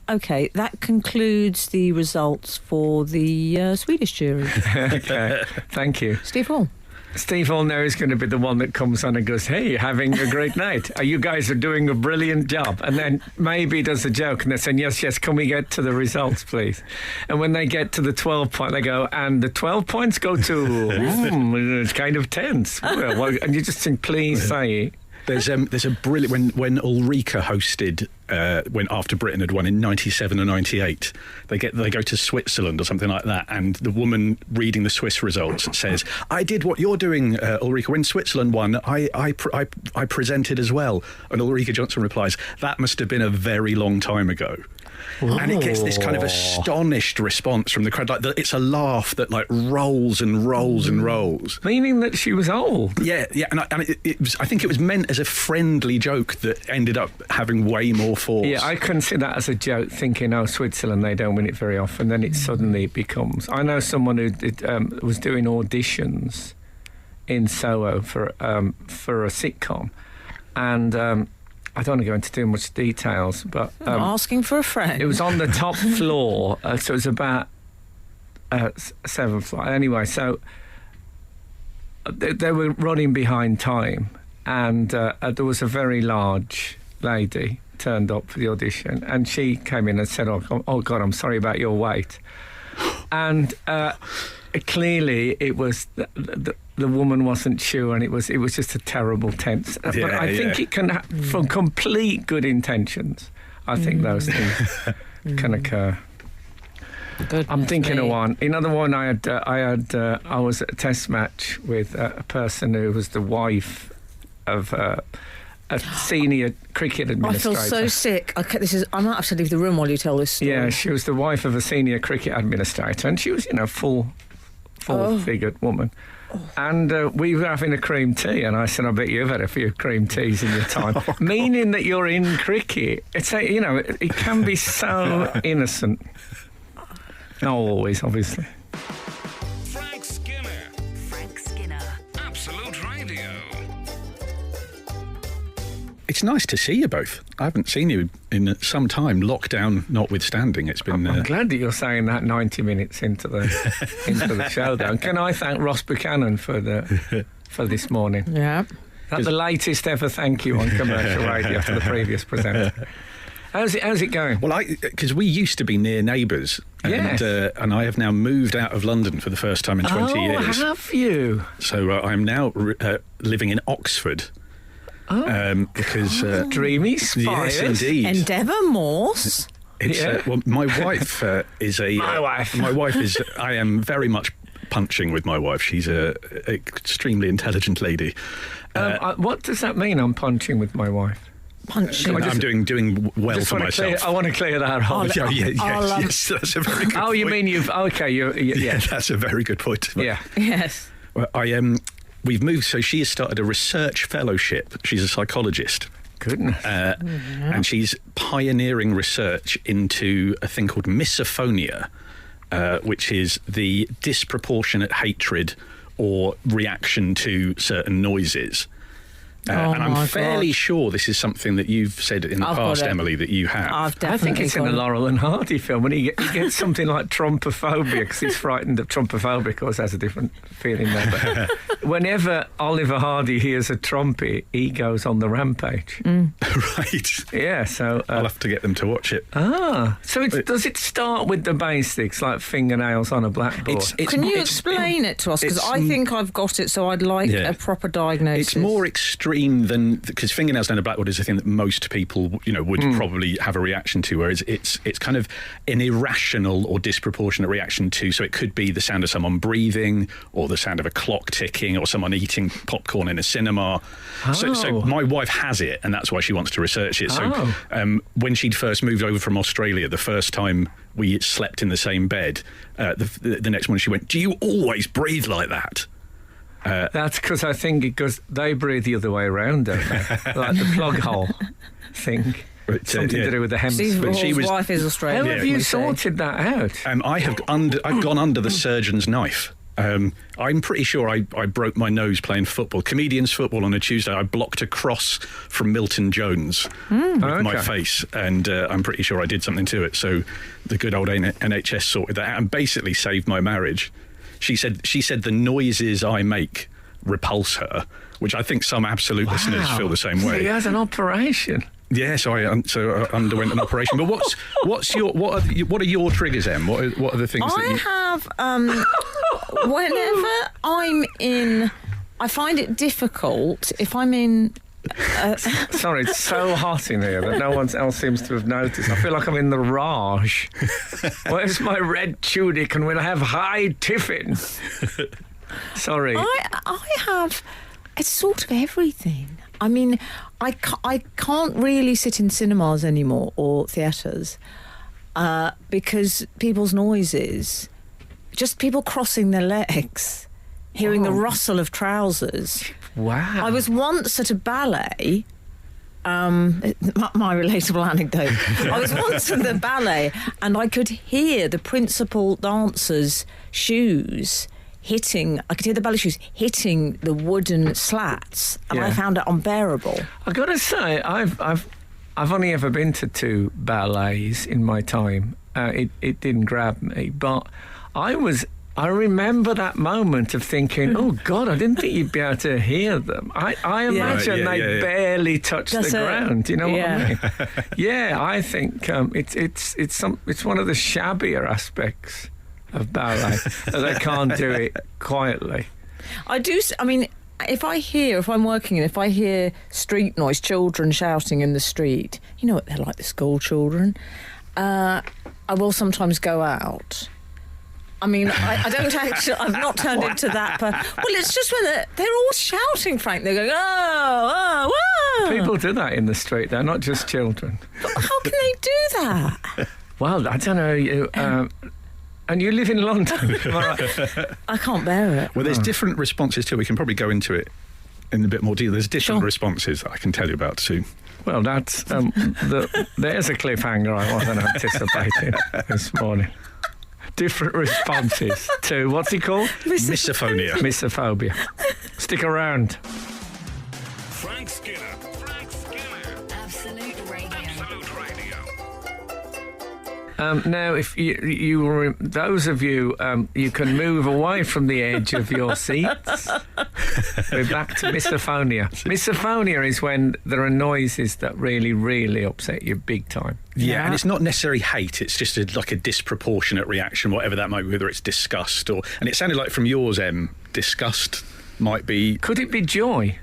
Speaker 4: Okay, that concludes the results for the Swedish jury.
Speaker 3: Okay, thank you.
Speaker 4: Steve Hall.
Speaker 3: Steve Hall now is going to be the one that comes on and goes, hey, having a great night. You guys are doing a brilliant job. And then maybe does a joke and they're saying, yes, can we get to the results, please? And when they get to the 12 point, they go, and the 12 points go to, it's kind of tense. Well, and you just think, please say it.
Speaker 5: There's a brilliant when Ulrika hosted when after Britain had won in 97 or 98, they go to Switzerland or something like that, and the woman reading the Swiss results says, I did what you're doing, Ulrika, when Switzerland won. I presented as well. And Ulrika Johnson replies, that must have been a very long time ago. Ooh. And it gets this kind of astonished response from the crowd, like it's a laugh that like rolls and rolls and rolls,
Speaker 3: meaning that she was old.
Speaker 5: Yeah, and it was. I think it was meant as a friendly joke that ended up having way more force.
Speaker 3: Yeah, I consider that as a joke, thinking, Switzerland, they don't win it very often. Then it suddenly becomes. I know someone who was doing auditions in Soho for a sitcom, and. I don't want to go into too much details, but...
Speaker 4: asking for a friend.
Speaker 3: It was on the top floor, so it was about 7th floor. Anyway, so they were running behind time, and there was a very large lady turned up for the audition, and she came in and said, oh God, I'm sorry about your wait. And clearly it was... The woman wasn't sure, and it was just a terrible tense. But I think it can, from complete good intentions, I think those things can occur. I'm thinking of one. Another one I was at a test match with a person who was the wife of a senior cricket
Speaker 4: I
Speaker 3: administrator.
Speaker 4: feel so sick. I might have to leave the room while you tell this story.
Speaker 3: Yeah, she was the wife of a senior cricket administrator, and she was, full-figured woman. And we were having a cream tea, and I said, I bet you've had a few cream teas in your time. Meaning that you're in cricket. It's it can be so innocent. Not always, obviously.
Speaker 1: Frank Skinner.
Speaker 2: Frank Skinner.
Speaker 1: Absolute Radio.
Speaker 5: It's nice to see you both. I haven't seen you in some time, lockdown notwithstanding. It's been.
Speaker 3: I'm glad that you're saying that 90 minutes into the show, though. And can I thank Ross Buchanan for this morning?
Speaker 4: Yeah.
Speaker 3: That's the latest ever thank you on commercial radio to the previous presenter. How's it going?
Speaker 5: Well, because we used to be near neighbours,
Speaker 3: Yes.
Speaker 5: and I have now moved out of London for the first time in 20 years.
Speaker 3: Have you?
Speaker 5: So I'm now living in Oxford. Because
Speaker 3: Dreamy Spires.
Speaker 5: yes, indeed.
Speaker 4: Endeavour Morse.
Speaker 5: It's well, my wife is a.
Speaker 3: My wife.
Speaker 5: My wife is. I am very much punching with my wife. She's a extremely intelligent lady.
Speaker 3: What does that mean? I'm punching with my wife.
Speaker 4: Punching.
Speaker 5: I'm doing well
Speaker 3: Just
Speaker 5: for
Speaker 3: want to
Speaker 5: myself.
Speaker 3: I want to clear that up.
Speaker 5: Yes, that's a very good
Speaker 3: Oh,
Speaker 5: point.
Speaker 3: you mean you've? Okay,
Speaker 5: Yeah, that's a very good point.
Speaker 3: Yeah.
Speaker 4: Yes.
Speaker 5: Well, we've moved, so she has started a research fellowship. She's a psychologist.
Speaker 3: Goodness.
Speaker 5: And she's pioneering research into a thing called misophonia, which is the disproportionate hatred or reaction to certain noises. And I'm fairly sure this is something that you've said in the past, Emily, that you have.
Speaker 4: I've definitely
Speaker 3: I think it's in a Laurel and Hardy film when he gets something like trompophobia because he's frightened of trompophobia. Of course, has a different feeling there. But whenever Oliver Hardy hears a trumpet, he goes on the rampage.
Speaker 5: Right.
Speaker 3: Yeah, so
Speaker 5: I'll have to get them to watch it.
Speaker 3: So does it start with the basics like fingernails on a blackboard?
Speaker 4: Can you explain it to us? Because I think I've got it, so I'd like a proper diagnosis.
Speaker 5: It's more extreme than, because fingernails down a blackboard is a thing that most people, would probably have a reaction to, whereas it's kind of an irrational or disproportionate reaction to. So it could be the sound of someone breathing, or the sound of a clock ticking, or someone eating popcorn in a cinema. So my wife has it, and that's why she wants to research it. So when she'd first moved over from Australia, the first time we slept in the same bed, the next morning she went, "Do you always breathe like that?"
Speaker 3: That's because I think they breathe the other way around, don't they? Like the plug hole thing. Something to do with the hemisphere.
Speaker 4: His wife is Australian.
Speaker 3: How have you sorted that out?
Speaker 5: I've gone under the surgeon's knife. I'm pretty sure I broke my nose playing football. Comedians football on a Tuesday. I blocked a cross from Milton Jones with my face, and I'm pretty sure I did something to it. So the good old NHS sorted that out and basically saved my marriage. She said the noises I make repulse her, which I think some absolute listeners feel the same way.
Speaker 3: So he has an operation.
Speaker 5: Yeah, so I underwent an operation. But what are your triggers, Em? What are the things that you
Speaker 4: have? Whenever I'm in, I find it difficult if I'm in.
Speaker 3: Sorry, it's so hot in here that no one else seems to have noticed. I feel like I'm in the Raj. Where's my red tunic and we'll have high tiffin? Sorry.
Speaker 4: I have. It's sort of everything. I mean, I can't really sit in cinemas anymore or theatres because people's noises, just people crossing their legs, hearing the rustle of trousers.
Speaker 3: Wow.
Speaker 4: I was once at a ballet. My relatable anecdote. I was once at the ballet and I could hear the principal dancer's shoes hitting. I could hear the ballet shoes hitting the wooden slats, and I found it unbearable.
Speaker 3: I've got to say, I've only ever been to 2 ballets in my time. It didn't grab me, but I remember that moment of thinking, oh God, I didn't think you'd be able to hear them. I imagine they barely touch the ground. You know what I mean? Yeah, I think it's one of the shabbier aspects of ballet that they can't do it quietly.
Speaker 4: I do. I mean, if I'm working and if I hear street noise, children shouting in the street, you know what they're like, the school children. I will sometimes go out. I mean, I don't actually. I've not turned into that. Well, it's just when they're all shouting, Frank. They're going, oh, whoa.
Speaker 3: People People do that in the street. They're not just children.
Speaker 4: But how can they do that?
Speaker 3: Well, I don't know. And you live in London.
Speaker 4: I can't bear it.
Speaker 5: Well, there's different responses too. We can probably go into it in a bit more detail. There's different responses that I can tell you about soon.
Speaker 3: Well, that's there's a cliffhanger I wasn't anticipating this morning. Different responses to, what's he called?
Speaker 5: Misophonia.
Speaker 3: Misophobia. Stick around.
Speaker 1: Frank Skinner. Frank Skinner.
Speaker 2: Absolute Radio.
Speaker 1: Absolute Radio.
Speaker 3: Now, if you were, those of you, you can move away from the edge of your seats. We're back to misophonia. Misophonia is when there are noises that really, really upset you big time.
Speaker 5: Yeah, and it's not necessarily hate. It's just like a disproportionate reaction, whatever that might be, whether it's disgust or... And it sounded like from yours, disgust might be...
Speaker 3: Could it be joy?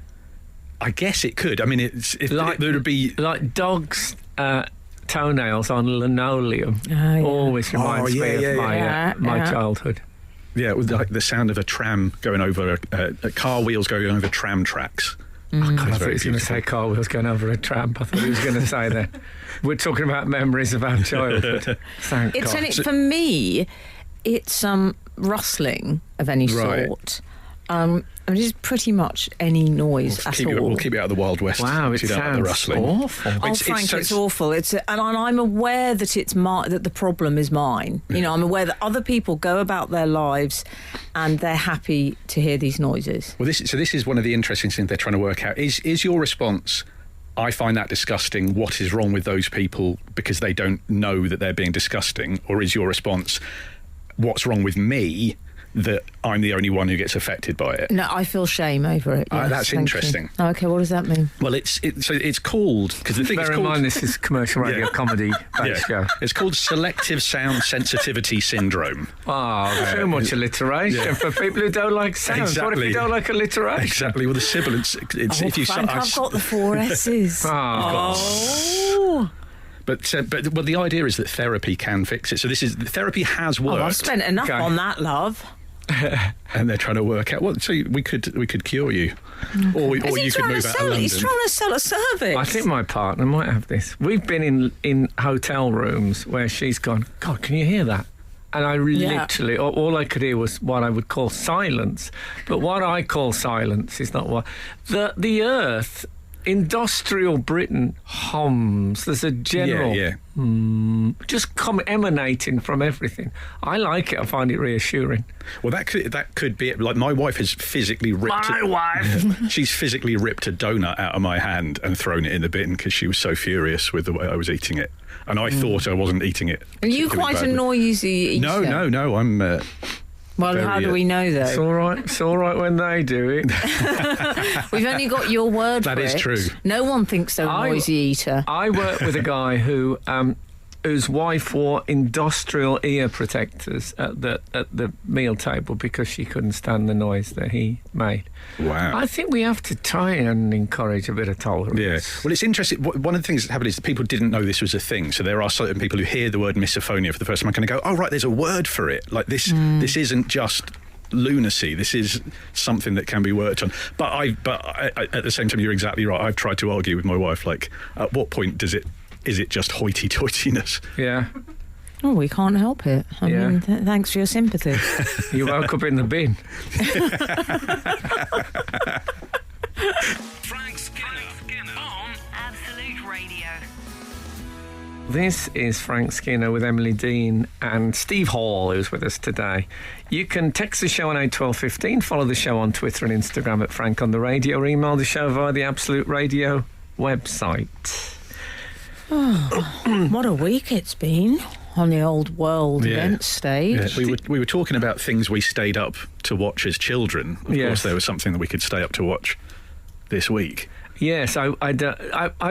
Speaker 5: I guess it could. I mean, there would be...
Speaker 3: Like dogs... toenails on linoleum always reminds me of my childhood.
Speaker 5: Yeah, it was like the sound of a tram going over car wheels going over tram tracks.
Speaker 3: I thought he was going to say car wheels going over a tram. I thought he was going to say that. We're talking about memories of our childhood. Thank God.
Speaker 4: For me, it's rustling of any sort. It is pretty much any noise at all.
Speaker 5: We'll keep it out of the Wild West.
Speaker 3: Wow, it
Speaker 5: so you don't
Speaker 3: sounds
Speaker 5: like the rustling.
Speaker 3: awful.
Speaker 4: It's awful. And I'm aware that that the problem is mine. You know, I'm aware that other people go about their lives and they're happy to hear these noises.
Speaker 5: Well, this is one of the interesting things they're trying to work out. Is your response, I find that disgusting, what is wrong with those people because they don't know that they're being disgusting? Or is your response, what's wrong with me, that I'm the only one who gets affected by it?
Speaker 4: No, I feel shame over it. Yes,
Speaker 5: that's interesting.
Speaker 4: Oh, okay, what does that mean?
Speaker 5: Well, it's called, because the thing is
Speaker 3: called... Bear in mind, this is commercial radio comedy show.
Speaker 5: It's called selective sound sensitivity syndrome.
Speaker 3: Oh, too much alliteration for people who don't like sounds.
Speaker 5: Exactly.
Speaker 3: What if you don't like alliteration?
Speaker 5: Exactly. Well, the sibilance...
Speaker 4: I've got the 4 S's.
Speaker 5: Oh. But the idea is that therapy can fix it. So therapy has worked.
Speaker 4: I've spent enough on that, love.
Speaker 5: And they're trying to work out. Well, so we could cure you, or you could move out of London.
Speaker 4: He's trying to sell a service.
Speaker 3: I think my partner might have this. We've been in hotel rooms where she's gone, God, can you hear that? And I literally, all I could hear was what I would call silence. But what I call silence is not what the earth. Industrial Britain hums. There's a general just emanating from everything. I like it. I find it reassuring.
Speaker 5: Well, that could be it. Like, my wife has physically ripped... She's physically ripped a donut out of my hand and thrown it in the bin because she was so furious with the way I was eating it. And I thought I wasn't eating it.
Speaker 4: Are you quite a noisy eater?
Speaker 5: No, I'm...
Speaker 4: Well, how do we know, though?
Speaker 3: It's all right when they do it.
Speaker 4: We've only got your word for it.
Speaker 5: That is true.
Speaker 4: No one thinks they're a noisy eater.
Speaker 3: I work with a guy whose wife wore industrial ear protectors at the meal table because she couldn't stand the noise that he made.
Speaker 5: Wow.
Speaker 3: I think we have to try and encourage a bit of tolerance.
Speaker 5: Yeah. Well, it's interesting. One of the things that happened is that people didn't know this was a thing. So there are certain people who hear the word misophonia for the first time and kind of go, oh, right, there's a word for it. Like this isn't just lunacy. This is something that can be worked on. But I, at the same time, you're exactly right. I've tried to argue with my wife, like, at what point is it just hoity-toityness?
Speaker 3: Yeah.
Speaker 4: Oh, we can't help it. I mean, thanks for your sympathy.
Speaker 3: You woke up in the bin.
Speaker 1: Frank Skinner on
Speaker 2: Absolute Radio.
Speaker 3: This is Frank Skinner with Emily Dean and Steve Hall, who's with us today. You can text the show on 81215, follow the show on Twitter and Instagram at Frank on the Radio, or email the show via the Absolute Radio website.
Speaker 4: Oh, what a week it's been on the old world event stage.
Speaker 5: Yeah. We were talking about things we stayed up to watch as children. Of course, there was something that we could stay up to watch this week.
Speaker 3: Yes, I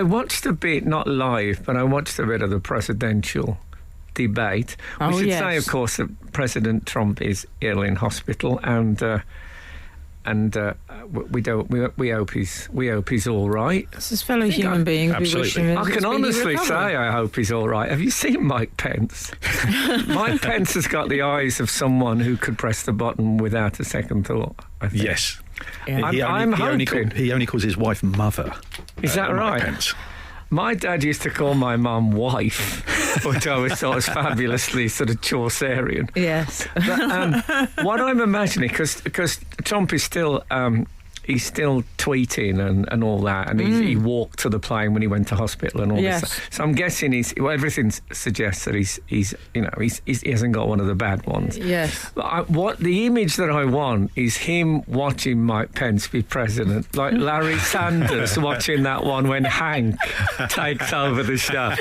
Speaker 3: watched a bit, not live, but I watched a bit of the presidential debate. We should say, of course, that President Trump is ill in hospital, and we hope he's all right.
Speaker 4: As his fellow human being,
Speaker 5: absolutely.
Speaker 3: I can honestly say I hope he's all right. Have you seen Mike Pence? Mike Pence has got the eyes of someone who could press the button without a second thought, I think.
Speaker 5: Yes.
Speaker 4: Yeah.
Speaker 3: I'm hoping.
Speaker 5: He only calls his wife mother.
Speaker 3: Is that
Speaker 5: Mike
Speaker 3: right?
Speaker 5: Pence.
Speaker 3: My dad used to call my mum wife, which I always thought was fabulously sort of Chaucerian.
Speaker 4: Yes.
Speaker 3: But, what I'm imagining, because Trump is still... he's still tweeting and all that, and he walked to the plane when he went to hospital and all
Speaker 4: Yes.
Speaker 3: this stuff. So I'm guessing everything suggests that he hasn't got one of the bad ones.
Speaker 4: Yes.
Speaker 3: But what the image that I want is him watching Mike Pence be president, like Larry Sanders watching that one when Hank takes over the show.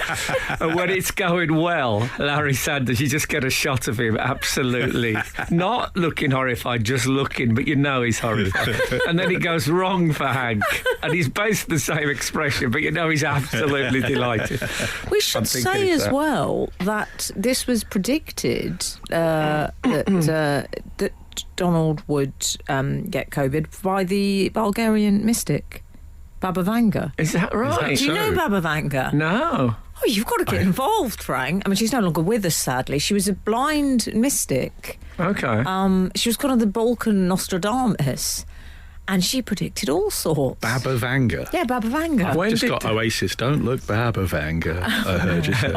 Speaker 3: And when it's going well, Larry Sanders, you just get a shot of him absolutely not looking horrified, just looking, but you know he's horrified. And then it goes wrong for Hank, and he's basically the same expression, but you know he's absolutely delighted.
Speaker 4: We should say as well that this was predicted that Donald would get COVID by the Bulgarian mystic Baba Vanga.
Speaker 3: Is that right?
Speaker 4: Do you know Baba Vanga?
Speaker 3: No.
Speaker 4: Oh, you've got to get involved, Frank. I mean, she's no longer with us, sadly. She was a blind mystic.
Speaker 3: Okay.
Speaker 4: She was kind of the Balkan Nostradamus. And she predicted all sorts.
Speaker 5: Baba Vanga.
Speaker 4: Yeah, Baba Vanga.
Speaker 5: I've just got Oasis. Don't look Baba Vanga. I heard you say.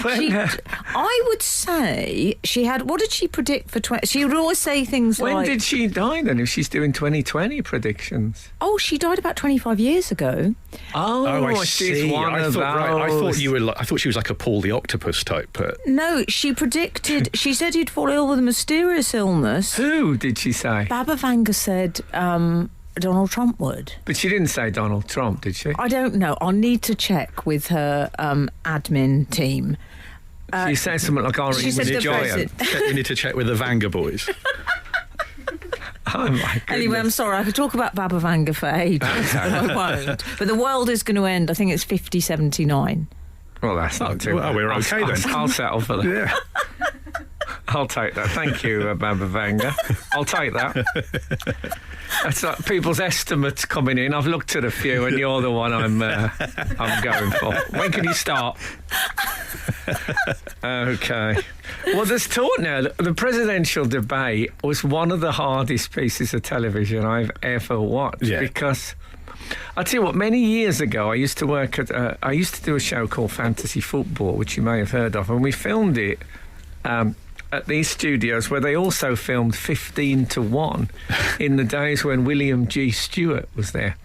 Speaker 4: I would say she had. What did she predict for 20? She would always say things
Speaker 3: when
Speaker 4: like.
Speaker 3: When did she die then? If she's doing 2020 predictions?
Speaker 4: Oh, she died about 25 years ago.
Speaker 3: Oh,
Speaker 5: I see. I thought you were. I thought she was like a Paul the Octopus type.
Speaker 4: No, she predicted. She said he'd fall ill with a mysterious illness.
Speaker 3: Who did she say?
Speaker 4: Baba Vanga said. Donald Trump would.
Speaker 3: But she didn't say Donald Trump, did she?
Speaker 4: I don't know. I'll need to check with her admin team.
Speaker 3: She said something like Ari was a giant.
Speaker 5: You need to check with the Vanga boys.
Speaker 3: Oh my goodness.
Speaker 4: Anyway, I'm sorry. I could talk about Baba Vanga for ages, but I won't. But the world is going to end. I think it's 5079.
Speaker 3: Well, that's not too bad.
Speaker 5: We're okay then.
Speaker 3: I'll settle for that.
Speaker 5: Yeah.
Speaker 3: I'll take that. Thank you, Baba Vanga. I'll take that. That's like people's estimates coming in. I've looked at a few, and you're the one I'm going for. When can you start? Okay. Well, there's talk now. The presidential debate was one of the hardest pieces of television I've ever watched because. I'll tell you what, many years ago I used to work at I used to do a show called Fantasy Football, which you may have heard of, and we filmed it at these studios where they also filmed 15 to 1 in the days when William G. Stewart was there.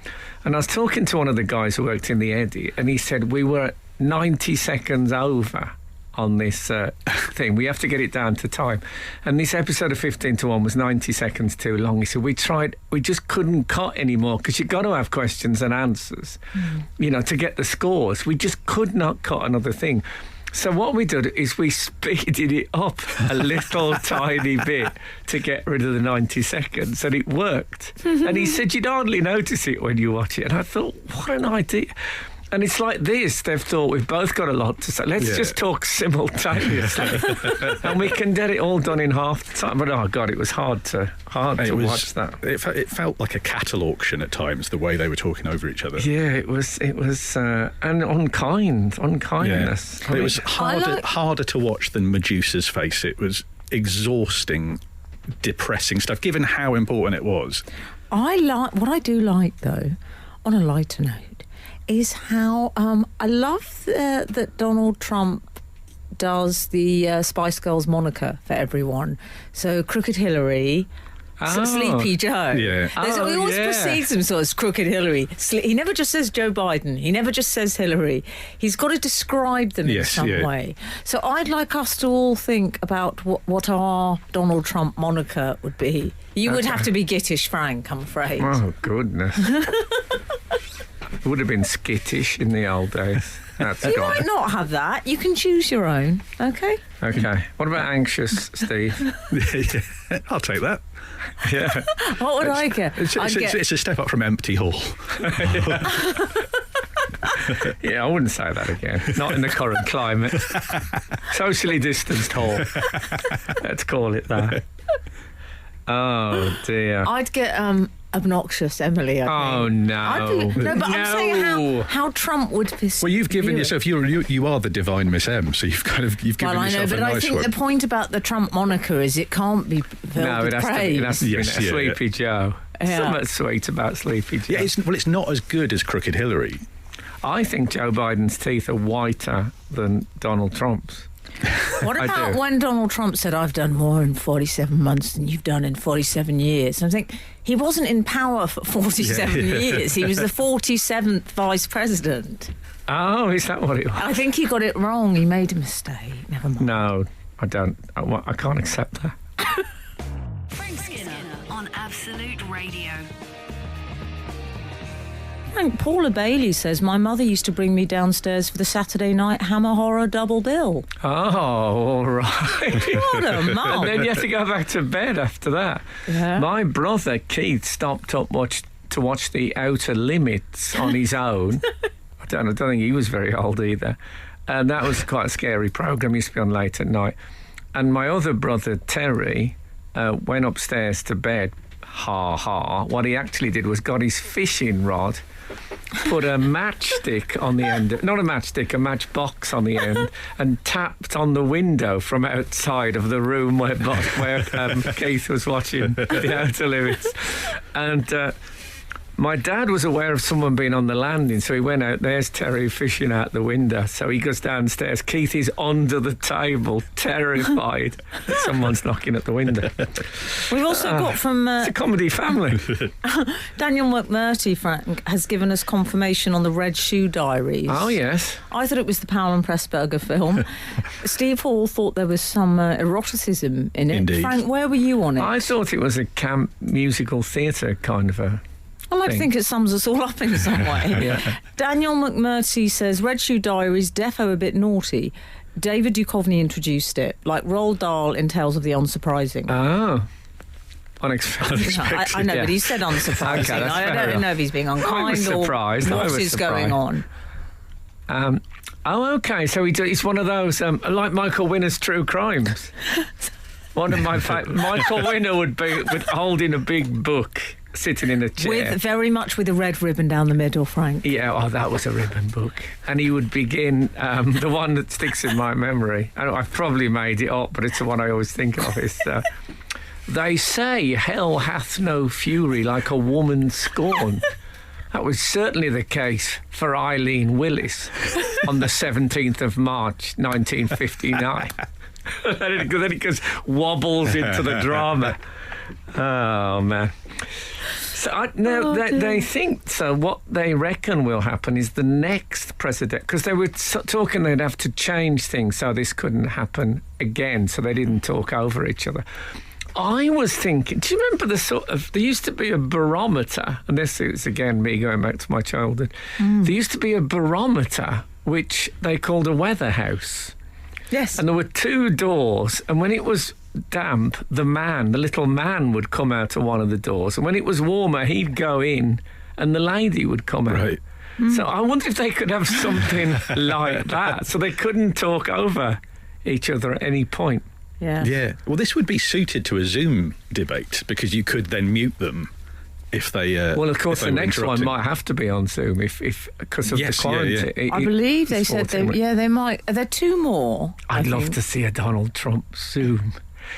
Speaker 3: And I was talking to one of the guys who worked in the edit, and he said we were 90 seconds over on this thing. We have to get it down to time. And this episode of 15 to 1 was 90 seconds too long. He said we just couldn't cut anymore because you've got to have questions and answers, to get the scores. We just could not cut another thing. So what we did is we speeded it up a little tiny bit to get rid of the 90 seconds, and it worked. And he said you'd hardly notice it when you watch it. And I thought, what an idea. And it's like this. They've thought we've both got a lot to say. Let's just talk simultaneously, and we can get it all done in half the time. But oh god, it was hard to watch that.
Speaker 5: It felt like a cattle auction at times. The way they were talking over each other.
Speaker 3: Yeah, it was, and unkindness.
Speaker 5: Yeah. It was harder to watch than Medusa's face. It was exhausting, depressing stuff. Given how important it was.
Speaker 4: What I do like though, on a lighter note, is how I love that Donald Trump does the Spice Girls moniker for everyone. So Crooked Hillary, Sleepy Joe.
Speaker 5: Yeah.
Speaker 4: He always precedes himself as Crooked Hillary. He never just says Joe Biden. He never just says Hillary. He's got to describe them in some way. So I'd like us to all think about what our Donald Trump moniker would be. You would have to be Gittish Frank, I'm afraid.
Speaker 3: Oh, goodness. It would have been skittish in the old days. That's
Speaker 4: you
Speaker 3: gone.
Speaker 4: might not have that. You can choose your own, okay?
Speaker 3: Okay. What about anxious, Steve?
Speaker 5: I'll take that.
Speaker 3: Yeah.
Speaker 4: What would I get?
Speaker 5: It's a step up from empty hall.
Speaker 3: Yeah, I wouldn't say that again. Not in the current climate. Socially distanced hall. Let's call it that. Oh, dear.
Speaker 4: I'd get obnoxious, Emily. I
Speaker 3: Oh,
Speaker 4: think.
Speaker 3: no.
Speaker 4: No, but I'm saying how Trump would perceive.
Speaker 5: Well, you've given yourself. You are the divine Miss M, so you've given
Speaker 4: Well, I know,
Speaker 5: yourself
Speaker 4: but
Speaker 5: a nice
Speaker 4: I think
Speaker 5: one.
Speaker 4: the point about the Trump moniker is it can't be filled
Speaker 3: No,
Speaker 4: with
Speaker 3: it
Speaker 4: praise.
Speaker 3: has to be
Speaker 5: Yes, yeah,
Speaker 3: Sleepy Joe.
Speaker 4: Yeah.
Speaker 3: Something sweet about Sleepy Joe.
Speaker 5: Yeah, it's not as good as Crooked Hillary.
Speaker 3: I think Joe Biden's teeth are whiter than Donald Trump's.
Speaker 4: What
Speaker 3: I
Speaker 4: about
Speaker 3: do.
Speaker 4: when Donald Trump said, I've done more in 47 months than you've done in 47 years? And I think he wasn't in power for 47 years. He was the 47th vice president.
Speaker 3: Oh, is that what it was?
Speaker 4: I think he got it wrong. He made a mistake. Never mind.
Speaker 3: No, I don't. I can't accept that.
Speaker 2: Frank Skinner on Absolute Radio.
Speaker 4: Frank, Paula Bailey says, my mother used to bring me downstairs for the Saturday night Hammer Horror double bill.
Speaker 3: Oh, all right.
Speaker 4: What a mum.
Speaker 3: And then you have to go back to bed after that.
Speaker 4: Yeah.
Speaker 3: My brother Keith stopped up to watch The Outer Limits on his own. I don't think he was very old either. And that was quite a scary programme. Used to be on late at night. And my other brother Terry went upstairs to bed. Ha ha. What he actually did was got his fishing rod, put a matchstick on the end, not a matchstick, a matchbox on the end, and tapped on the window from outside of the room where Keith was watching The Outer Limits. And my dad was aware of someone being on the landing, so he went out. There's Terry fishing out the window. So he goes downstairs. Keith is under the table, terrified that someone's knocking at the window.
Speaker 4: We've also got from
Speaker 3: It's a comedy family.
Speaker 4: Daniel McMurtry, Frank, has given us confirmation on the Red Shoe Diaries.
Speaker 3: Oh, yes.
Speaker 4: I thought it was the Powell and Pressburger film. Steve Hall thought there was some eroticism in it.
Speaker 5: Indeed.
Speaker 4: Frank, where were you on it?
Speaker 3: I thought it was a camp musical theatre kind of a...
Speaker 4: I like to think it sums us all up in some way.
Speaker 3: Yeah.
Speaker 4: Daniel McMurtry says, Red Shoe Diaries, defo a bit naughty. David Duchovny introduced it, like Roald Dahl in Tales of the Unsurprising.
Speaker 3: Oh. Unexpected.
Speaker 4: I know,
Speaker 3: yeah.
Speaker 4: but he said unsurprising.
Speaker 3: Okay, that's
Speaker 4: I
Speaker 3: fair
Speaker 4: don't know if he's being unkind
Speaker 3: was
Speaker 4: or
Speaker 3: surprised. I
Speaker 4: what
Speaker 3: was
Speaker 4: is going
Speaker 3: surprised.
Speaker 4: on.
Speaker 3: Oh, okay. So he's one of those, like Michael Winner's True Crimes. One of my Michael Winner would be holding a big book, sitting in a chair.
Speaker 4: Very much with a red ribbon down the middle, Frank.
Speaker 3: Yeah, that was a ribbon book. And he would begin, the one that sticks in my memory, I've probably made it up, but it's the one I always think of, is they say hell hath no fury like a woman scorned. That was certainly the case for Eileen Willis on the 17th of March, 1959. Then it just wobbles into the drama. Oh, man. So they think so. What they reckon will happen is the next president, because they were talking they'd have to change things so this couldn't happen again, so they didn't talk over each other. I was thinking, do you remember there used to be a barometer, and this is again me going back to my childhood. There used to be a barometer which they called a weather house.
Speaker 4: Yes.
Speaker 3: And there were two doors, and when it was damp, the little man would come out of one of the doors, and when it was warmer, he'd go in, and the lady would come out.
Speaker 5: Right.
Speaker 3: So I wonder if they could have something like that, so they couldn't talk over each other at any point.
Speaker 4: Yeah.
Speaker 5: Yeah. Well, this would be suited to a Zoom debate because you could then mute them if they.
Speaker 3: Well, of course,
Speaker 5: if they
Speaker 3: the
Speaker 5: were
Speaker 3: next one
Speaker 5: interrupting.
Speaker 3: might have to be on Zoom if because of
Speaker 5: Yes,
Speaker 3: the quarantine.
Speaker 5: yeah.
Speaker 4: I believe they
Speaker 3: it's
Speaker 4: said
Speaker 3: 14 weeks.
Speaker 4: they might. Are there two more?
Speaker 3: I'd love to see a Donald Trump Zoom.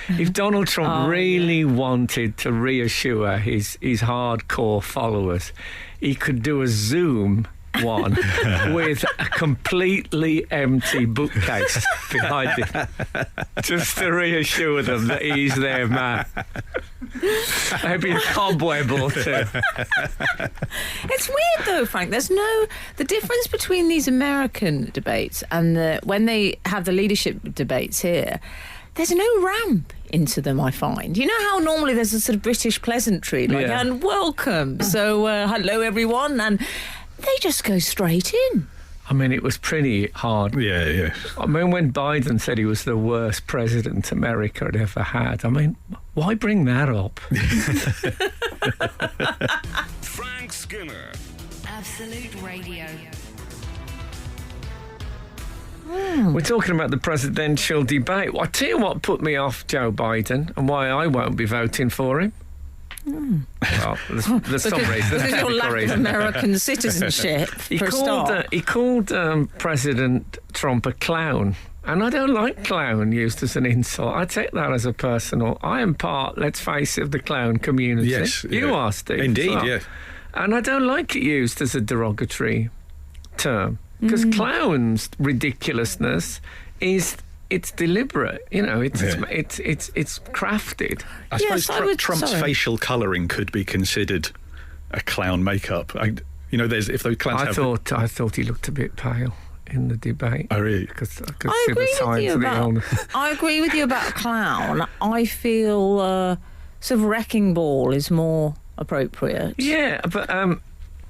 Speaker 3: If Donald Trump really wanted to reassure his hardcore followers, he could do a Zoom one with a completely empty bookcase behind him, just to reassure them that he's their man. Maybe a cobweb or two.
Speaker 4: It's weird though, Frank. The difference between these American debates and when they have the leadership debates here. There's no ramp into them, I find. You know how normally there's a sort of British pleasantry, like,
Speaker 3: Yeah.
Speaker 4: and welcome. So, hello everyone, and they just go straight in.
Speaker 3: I mean, it was pretty hard.
Speaker 5: Yeah.
Speaker 3: I mean, when Biden said he was the worst president America had ever had, I mean, why bring that up?
Speaker 1: Frank Skinner.
Speaker 2: Absolute Radio.
Speaker 3: We're talking about the presidential debate. Well, I tell you what put me off Joe Biden and why I won't be voting for him. Well, there's some reason.
Speaker 4: Because your lack of American citizenship,
Speaker 3: He called President Trump a clown. And I don't like clown used as an insult. I take that as a personal. I am part, let's face it, of the clown community.
Speaker 5: Yes.
Speaker 3: You are, Steve.
Speaker 5: Indeed,
Speaker 3: well.
Speaker 5: yeah.
Speaker 3: And I don't like it used as a derogatory term. Because clown's ridiculousness it's deliberate, it's crafted.
Speaker 5: I suppose Trump's facial colouring could be considered a clown makeup. If those clowns
Speaker 3: I thought he looked a bit pale in the debate.
Speaker 5: Oh, really?
Speaker 3: Because I could see the signs of the illness.
Speaker 4: I agree with you about clown. I feel sort of wrecking ball is more appropriate.
Speaker 3: Yeah, but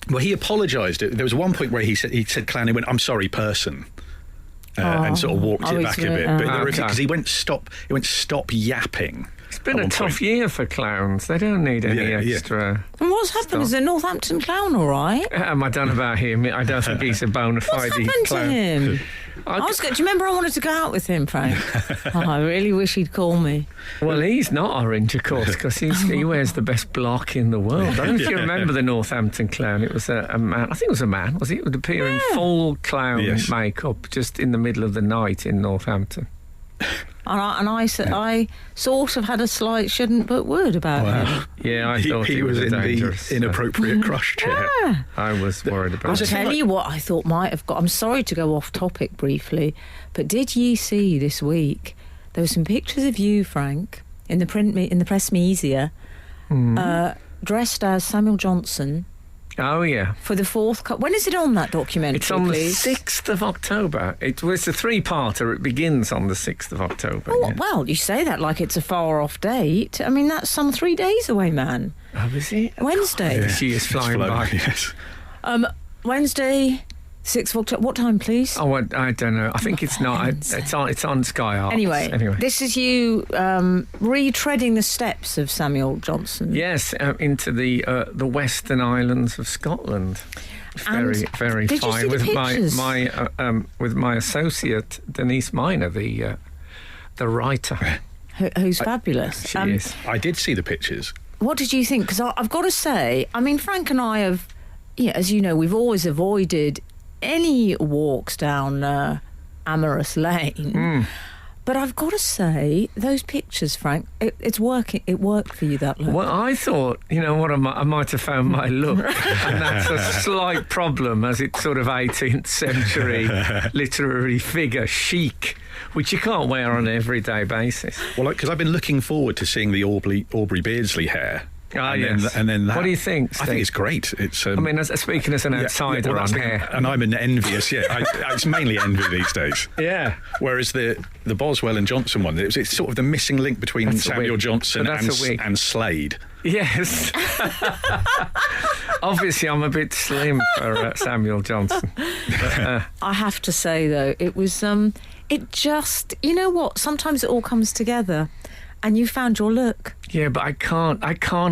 Speaker 5: well, he apologised. There was one point where he said clown. He went, "I'm sorry, person." And sort of walked it back a bit, but because he went stop yapping.
Speaker 3: It's been a tough year for clowns. They don't need any extra.
Speaker 4: And what's happened? Is the Northampton clown all right?
Speaker 3: I don't know about him. I don't think he's a bona fide clown.
Speaker 4: What's happened to him? Do you remember I wanted to go out with him, Frank? I really wish he'd call me.
Speaker 3: Well, he's not orange, of course, because he wears the best block in the world. I don't know if you remember the Northampton clown. It was a man. I think it was a man, was he? It would appear in full clown makeup just in the middle of the night in Northampton.
Speaker 4: And I sort of had a slight shouldn't but would about him.
Speaker 3: Yeah, I thought
Speaker 5: he was in
Speaker 3: dangerous,
Speaker 5: the inappropriate crush chair.
Speaker 4: Yeah.
Speaker 3: I was worried about
Speaker 4: I'll tell you what I thought might have got. I'm sorry to go off topic briefly, but did ye see this week there were some pictures of you, Frank, in the press media, dressed as Samuel Johnson.
Speaker 3: Oh, yeah.
Speaker 4: For the fourth... When is it on, that documentary,
Speaker 3: It's on
Speaker 4: please?
Speaker 3: the 6th of October. It's a three-parter. It begins on the 6th of October.
Speaker 4: Oh, well, you say that like it's a far-off date. I mean, that's some 3 days away, man.
Speaker 3: Oh, is it?
Speaker 4: Wednesday.
Speaker 3: The year's flying by.
Speaker 5: Yes.
Speaker 4: Wednesday, 6th of October. What time, please?
Speaker 3: Oh, I don't know. I think it's not. It's on Sky Arts.
Speaker 4: Anyway, this is you retreading the steps of Samuel Johnson.
Speaker 3: Yes, into the Western Islands of Scotland. Very, very
Speaker 4: did
Speaker 3: fine.
Speaker 4: You see the
Speaker 3: With my associate Denise Miner, the writer.
Speaker 4: Who's fabulous.
Speaker 3: She is.
Speaker 5: I did see the pictures.
Speaker 4: What did you think? Because I've got to say, I mean, Frank and I have, as you know, we've always avoided any walks down Amorous Lane. But I've got to say, those pictures, Frank, it's working. It worked for you, that look.
Speaker 3: Well, I thought, I might have found my look. And that's a slight problem, as it's sort of 18th century literary figure chic, which you can't wear on an everyday basis.
Speaker 5: Well, because I've been looking forward to seeing the Aubrey Beardsley hair.
Speaker 3: Yes.
Speaker 5: And then that.
Speaker 3: What do you think, Steve?
Speaker 5: I think it's great. It's.
Speaker 3: Speaking as an outsider on hair,
Speaker 5: and I'm an envious. It's mainly envy these days.
Speaker 3: Yeah.
Speaker 5: Whereas the Boswell and Johnson one, it's sort of the missing link between Samuel Johnson and Slade.
Speaker 4: Yes.
Speaker 3: Obviously, I'm a bit slim for Samuel Johnson. But,
Speaker 4: I have to say, though, it was. It just, you know what? Sometimes it all comes together. And you found your look.
Speaker 3: Yeah, but I can't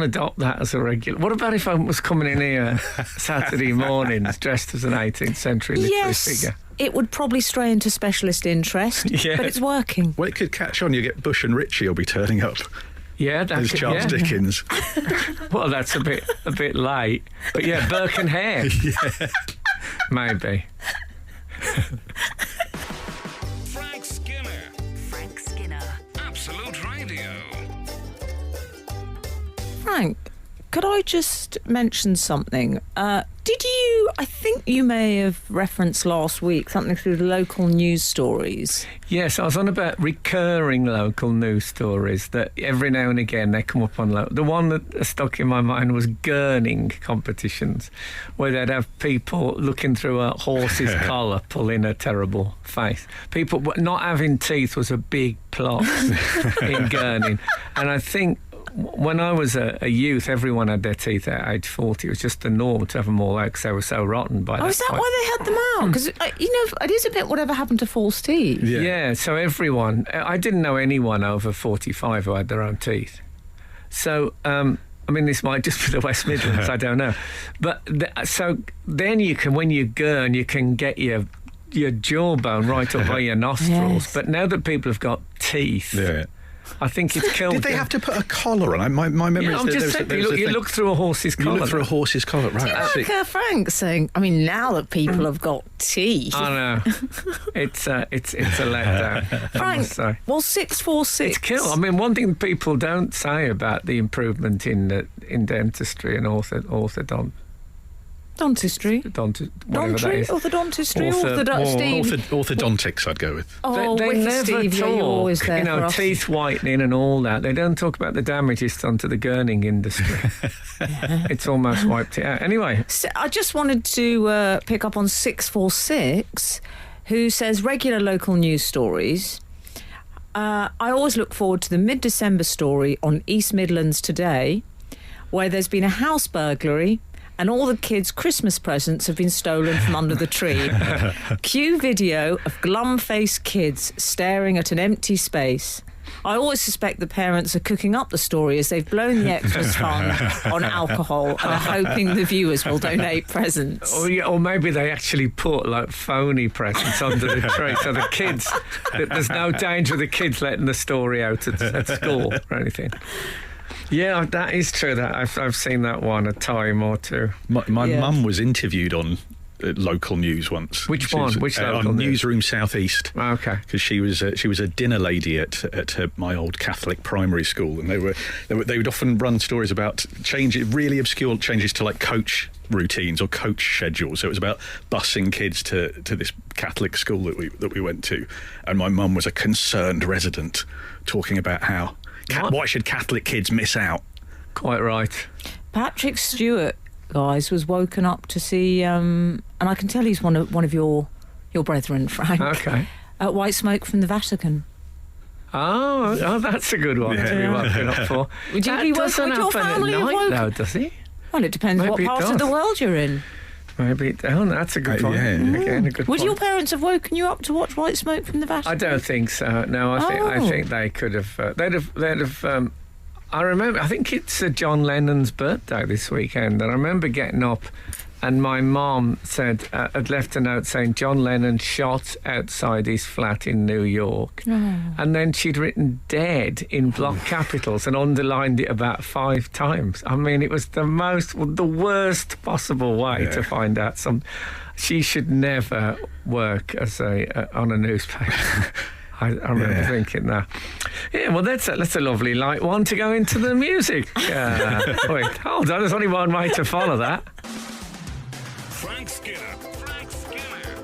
Speaker 3: adopt that as a regular. What about if I was coming in here Saturday mornings dressed as an 18th century literary figure?
Speaker 4: It would probably stray into specialist interest, but it's working.
Speaker 5: Well, it could catch on. You get Bush and Ritchie will be turning up.
Speaker 3: Yeah,
Speaker 5: that's Charles Dickens.
Speaker 3: Well, that's a bit late. But yeah, Burke and Hare.
Speaker 5: Yeah.
Speaker 3: Maybe.
Speaker 2: Frank Skinner.
Speaker 1: Absolute Radio.
Speaker 4: Frank, could I just mention something? I think you may have referenced last week something through the local news stories.
Speaker 3: Yes, I was on about recurring local news stories that every now and again they come up on the one that stuck in my mind was gurning competitions, where they'd have people looking through a horse's collar pulling a terrible face. People not having teeth was a big plot in gurning, and I think when I was a youth, everyone had their teeth at age 40. It was just the norm to have them all out because they were so rotten by that point.
Speaker 4: Oh, is that why they had them out? Because, it is a bit whatever happened to false teeth.
Speaker 3: Yeah, so everyone... I didn't know anyone over 45 who had their own teeth. So, this might just be the West Midlands, I don't know. But, so then you can, when you gurn, you can get your jawbone right up by your nostrils. Yes. But now that people have got teeth... I think it's killed.
Speaker 5: Did they have to put a collar on? My memory is
Speaker 3: I'm just saying, you look through a horse's collar.
Speaker 5: You look through a horse's collar, right?
Speaker 4: Do you like Frank saying, I mean, now that people have got teeth.
Speaker 3: I know. It's a letdown.
Speaker 4: Frank, well, 646.
Speaker 3: It's killed. I mean, one thing people don't say about the improvement in dentistry and orthodontistry.
Speaker 4: Dentistry? Orthodontistry?
Speaker 5: Orthodontics, I'd go with.
Speaker 4: Oh,
Speaker 3: they never
Speaker 4: Steve,
Speaker 3: talk,
Speaker 4: you're always there for us.
Speaker 3: teeth whitening and all that. They don't talk about the damage it's done to the gurning industry. It's almost wiped it out. Anyway.
Speaker 4: So I just wanted to pick up on 646, who says regular local news stories. I always look forward to the mid-December story on East Midlands Today, where there's been a house burglary and all the kids' Christmas presents have been stolen from under the tree. Cue video of glum-faced kids staring at an empty space. I always suspect the parents are cooking up the story as they've blown the Xmas fund on alcohol and are hoping the viewers will donate presents.
Speaker 3: Or maybe they actually put like phony presents under the tree, so the kids, there's no danger of the kids letting the story out at school or anything. Yeah, that is true. That I've seen that one a time or two.
Speaker 5: My mum was interviewed on local news once.
Speaker 3: Which one? Which local
Speaker 5: on
Speaker 3: news?
Speaker 5: Newsroom Southeast.
Speaker 3: Oh, okay.
Speaker 5: Because she was a dinner lady at my old Catholic primary school, and they would often run stories about really obscure changes to like coach routines or coach schedules. So it was about busing kids to this Catholic school that we went to, and my mum was a concerned resident talking about how why should Catholic kids miss out?
Speaker 3: Quite right.
Speaker 4: Patrick Stewart, guys, was woken up to see, and I can tell he's one of your brethren, Frank.
Speaker 3: Okay.
Speaker 4: White smoke from the Vatican.
Speaker 3: Oh, that's a good one to be woken up for.
Speaker 4: Would you be woken up? Your family
Speaker 3: at night, though, does he?
Speaker 4: Well, it depends what part of the world you're in.
Speaker 3: Maybe that's a good point. Yeah. Again, a good
Speaker 4: Would
Speaker 3: point.
Speaker 4: your parents have woken you up to watch White Smoke from the Vatican?
Speaker 3: I don't think so. No, I think they could have. They'd have. I remember. I think it's John Lennon's birthday this weekend, and I remember getting up, and my mom had left a note saying John Lennon shot outside his flat in New York, and then she'd written "dead" in block capitals and underlined it about 5 times. I mean, it was the worst possible way to find out some. She should never work as on a newspaper. I remember thinking that. Yeah, well, that's a lovely light one to go into the music. Wait, hold on, there's only one way to follow that.
Speaker 1: Frank Skinner.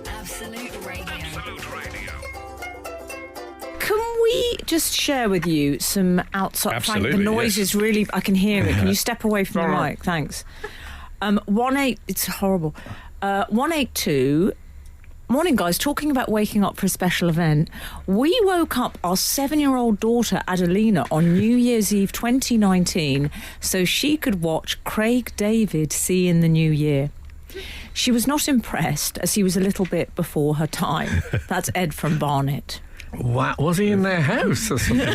Speaker 2: Absolute Radio.
Speaker 1: Absolute Radio.
Speaker 4: Can we just share with you some outside?
Speaker 5: Absolutely,
Speaker 4: Frank, the noise is really. I can hear it. Can you step away from the mic? Thanks. It's horrible. 182. Morning, guys. Talking about waking up for a special event, we woke up our 7-year-old daughter Adelina on New Year's Eve 2019 so she could watch Craig David See in the New Year. She was not impressed as he was a little bit before her time. That's Ed from Barnet.
Speaker 3: What, was he in their house or something?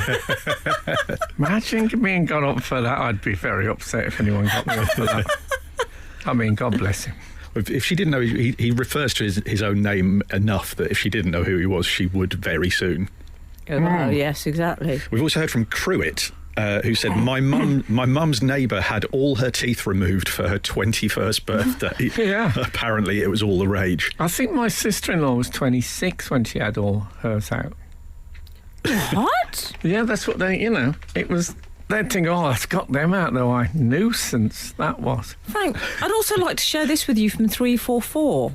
Speaker 3: Imagine being got up for that. I'd be very upset if anyone got me up for that. I mean, God bless him.
Speaker 5: If she didn't know, he refers to his own name enough that if she didn't know who he was, she would very soon.
Speaker 4: Oh, yes, exactly.
Speaker 5: We've also heard from Cruitt, who said, my mum's neighbour had all her teeth removed for her 21st birthday.
Speaker 3: Yeah.
Speaker 5: Apparently it was all the rage.
Speaker 3: I think my sister-in-law was 26 when she had all hers out.
Speaker 4: What?
Speaker 3: Yeah, that's what it was... They'd think, it's got them out, though. Nuisance, that was.
Speaker 4: Frank, I'd also like to share this with you from 344.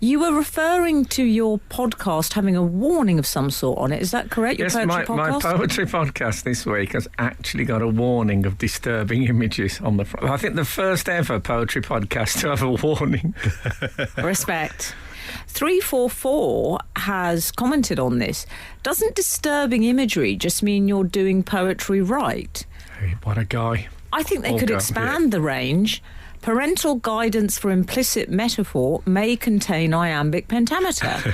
Speaker 4: You were referring to your podcast having a warning of some sort on it. Is that correct? Your poetry podcast?
Speaker 3: My poetry podcast this week has actually got a warning of disturbing images on the front. I think the first ever poetry podcast to have a warning.
Speaker 4: Respect. 344 has commented on this. Doesn't disturbing imagery just mean you're doing poetry right?
Speaker 3: Hey, what a guy.
Speaker 4: I think they could expand the range. Parental guidance for implicit metaphor may contain iambic pentameter.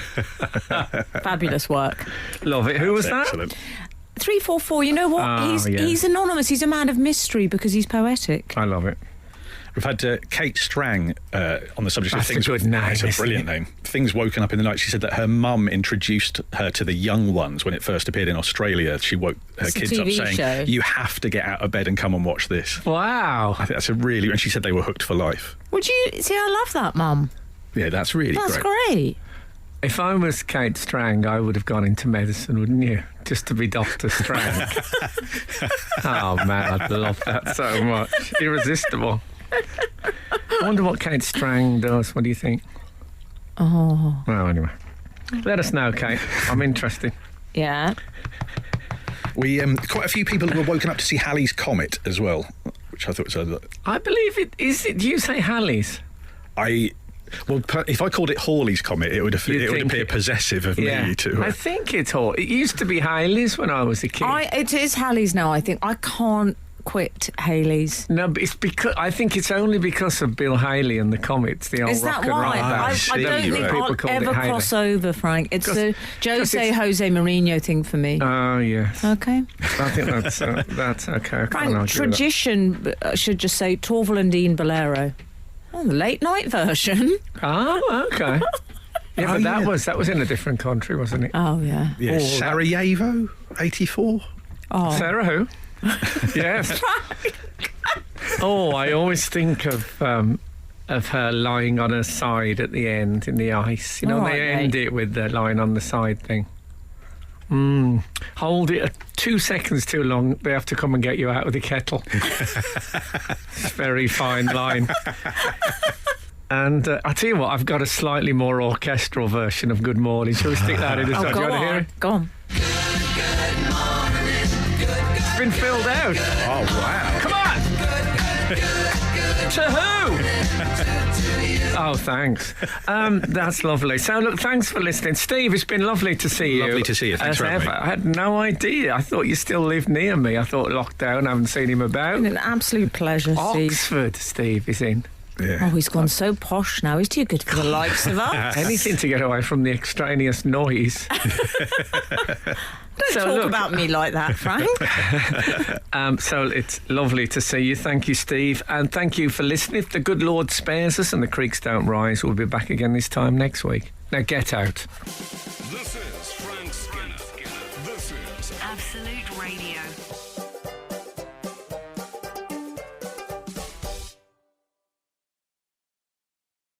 Speaker 4: Fabulous work.
Speaker 3: Love it. Who was
Speaker 5: excellent.
Speaker 3: That?
Speaker 4: 344, you know what? He's anonymous. He's a man of mystery because he's poetic.
Speaker 3: I love it.
Speaker 5: We've had Kate Strang on the subject of things.
Speaker 3: That's a good name.
Speaker 5: It's a brilliant name. Things Woken Up in the Night. She said that her mum introduced her to the young ones when it first appeared in Australia. She woke her kids up saying,
Speaker 4: show.
Speaker 5: "You have to get out of bed and come and watch this."
Speaker 3: Wow.
Speaker 5: I think that's a really... And she said they were hooked for life.
Speaker 4: Would you see? I love that, Mum.
Speaker 5: Yeah, that's really
Speaker 4: That's
Speaker 5: great.
Speaker 4: great.
Speaker 3: If I was Kate Strang, I would have gone into medicine, wouldn't you? Just to be Dr. Strang. Oh, man, I'd love that so much. Irresistible. I wonder what Kate Strang does. What do you think?
Speaker 4: Oh.
Speaker 3: Well, anyway. Let us know, Kate. I'm interested.
Speaker 4: Yeah.
Speaker 5: We quite a few people were woken up to see Halley's Comet as well, which I thought was...
Speaker 3: I believe it is. Do you say Halley's?
Speaker 5: Well, if I called it Hawley's Comet, it would appear possessive of me to...
Speaker 3: I think it's Hawley. It used to be Halley's when I was a kid.
Speaker 4: It is Halley's now, I think. I can't quit Halley's.
Speaker 3: No, but it's because I think it's only because of Bill Haley and the Comets, the old
Speaker 4: Is
Speaker 3: rock
Speaker 4: that
Speaker 3: and roll
Speaker 4: why?
Speaker 3: band.
Speaker 4: I don't think
Speaker 3: People
Speaker 4: I'll
Speaker 3: called it
Speaker 4: ever
Speaker 3: Haley.
Speaker 4: cross over, Frank. It's the Jose
Speaker 3: it's-
Speaker 4: Jose Mourinho thing for me.
Speaker 3: Oh, yes.
Speaker 4: Okay.
Speaker 3: I think that's okay. I can't argue
Speaker 4: Frank,
Speaker 3: with
Speaker 4: tradition should just say Torval and Dean Bolero. Oh, the late night version.
Speaker 3: that. Oh, okay. Yeah, but that was in a different country, wasn't it?
Speaker 4: Oh, yeah.
Speaker 5: Yeah, Sarajevo, 84.
Speaker 4: Oh.
Speaker 3: Sarah who? Yes. Oh, I always think of her lying on her side at the end in the ice. You know,
Speaker 4: Oh,
Speaker 3: they
Speaker 4: okay.
Speaker 3: end it with the lying on the side thing. Hold it 2 seconds too long, they have to come and get you out of the kettle. It's a very fine line. And I tell you what, I've got a slightly more orchestral version of Good Morning. Shall we stick that in?
Speaker 4: Oh,
Speaker 3: Do you
Speaker 4: go
Speaker 3: want to hear
Speaker 4: on.
Speaker 3: it?
Speaker 4: Go on.
Speaker 3: It's been filled out.
Speaker 5: Oh, wow.
Speaker 3: Come on! To who? Oh, thanks. That's lovely. So, look, thanks for listening. Steve, it's been lovely to see you.
Speaker 5: Lovely to see you. Thanks
Speaker 3: as
Speaker 5: for having
Speaker 3: ever.
Speaker 5: me.
Speaker 3: I had no idea. I thought you still lived near me. I thought lockdown, I haven't seen him about.
Speaker 4: An absolute pleasure, Steve.
Speaker 3: Oxford, Steve is in.
Speaker 5: Yeah.
Speaker 4: Oh, he's gone so posh now. He's too good for the likes of us.
Speaker 3: Anything to get away from the extraneous noise.
Speaker 4: Don't talk about me like that, Frank.
Speaker 3: So it's lovely to see you. Thank you, Steve. And thank you for listening. If the good Lord spares us and the creeks don't rise, we'll be back again this time next week. Now get out.
Speaker 1: This is Frank Skinner. This is
Speaker 2: Absolute Radio.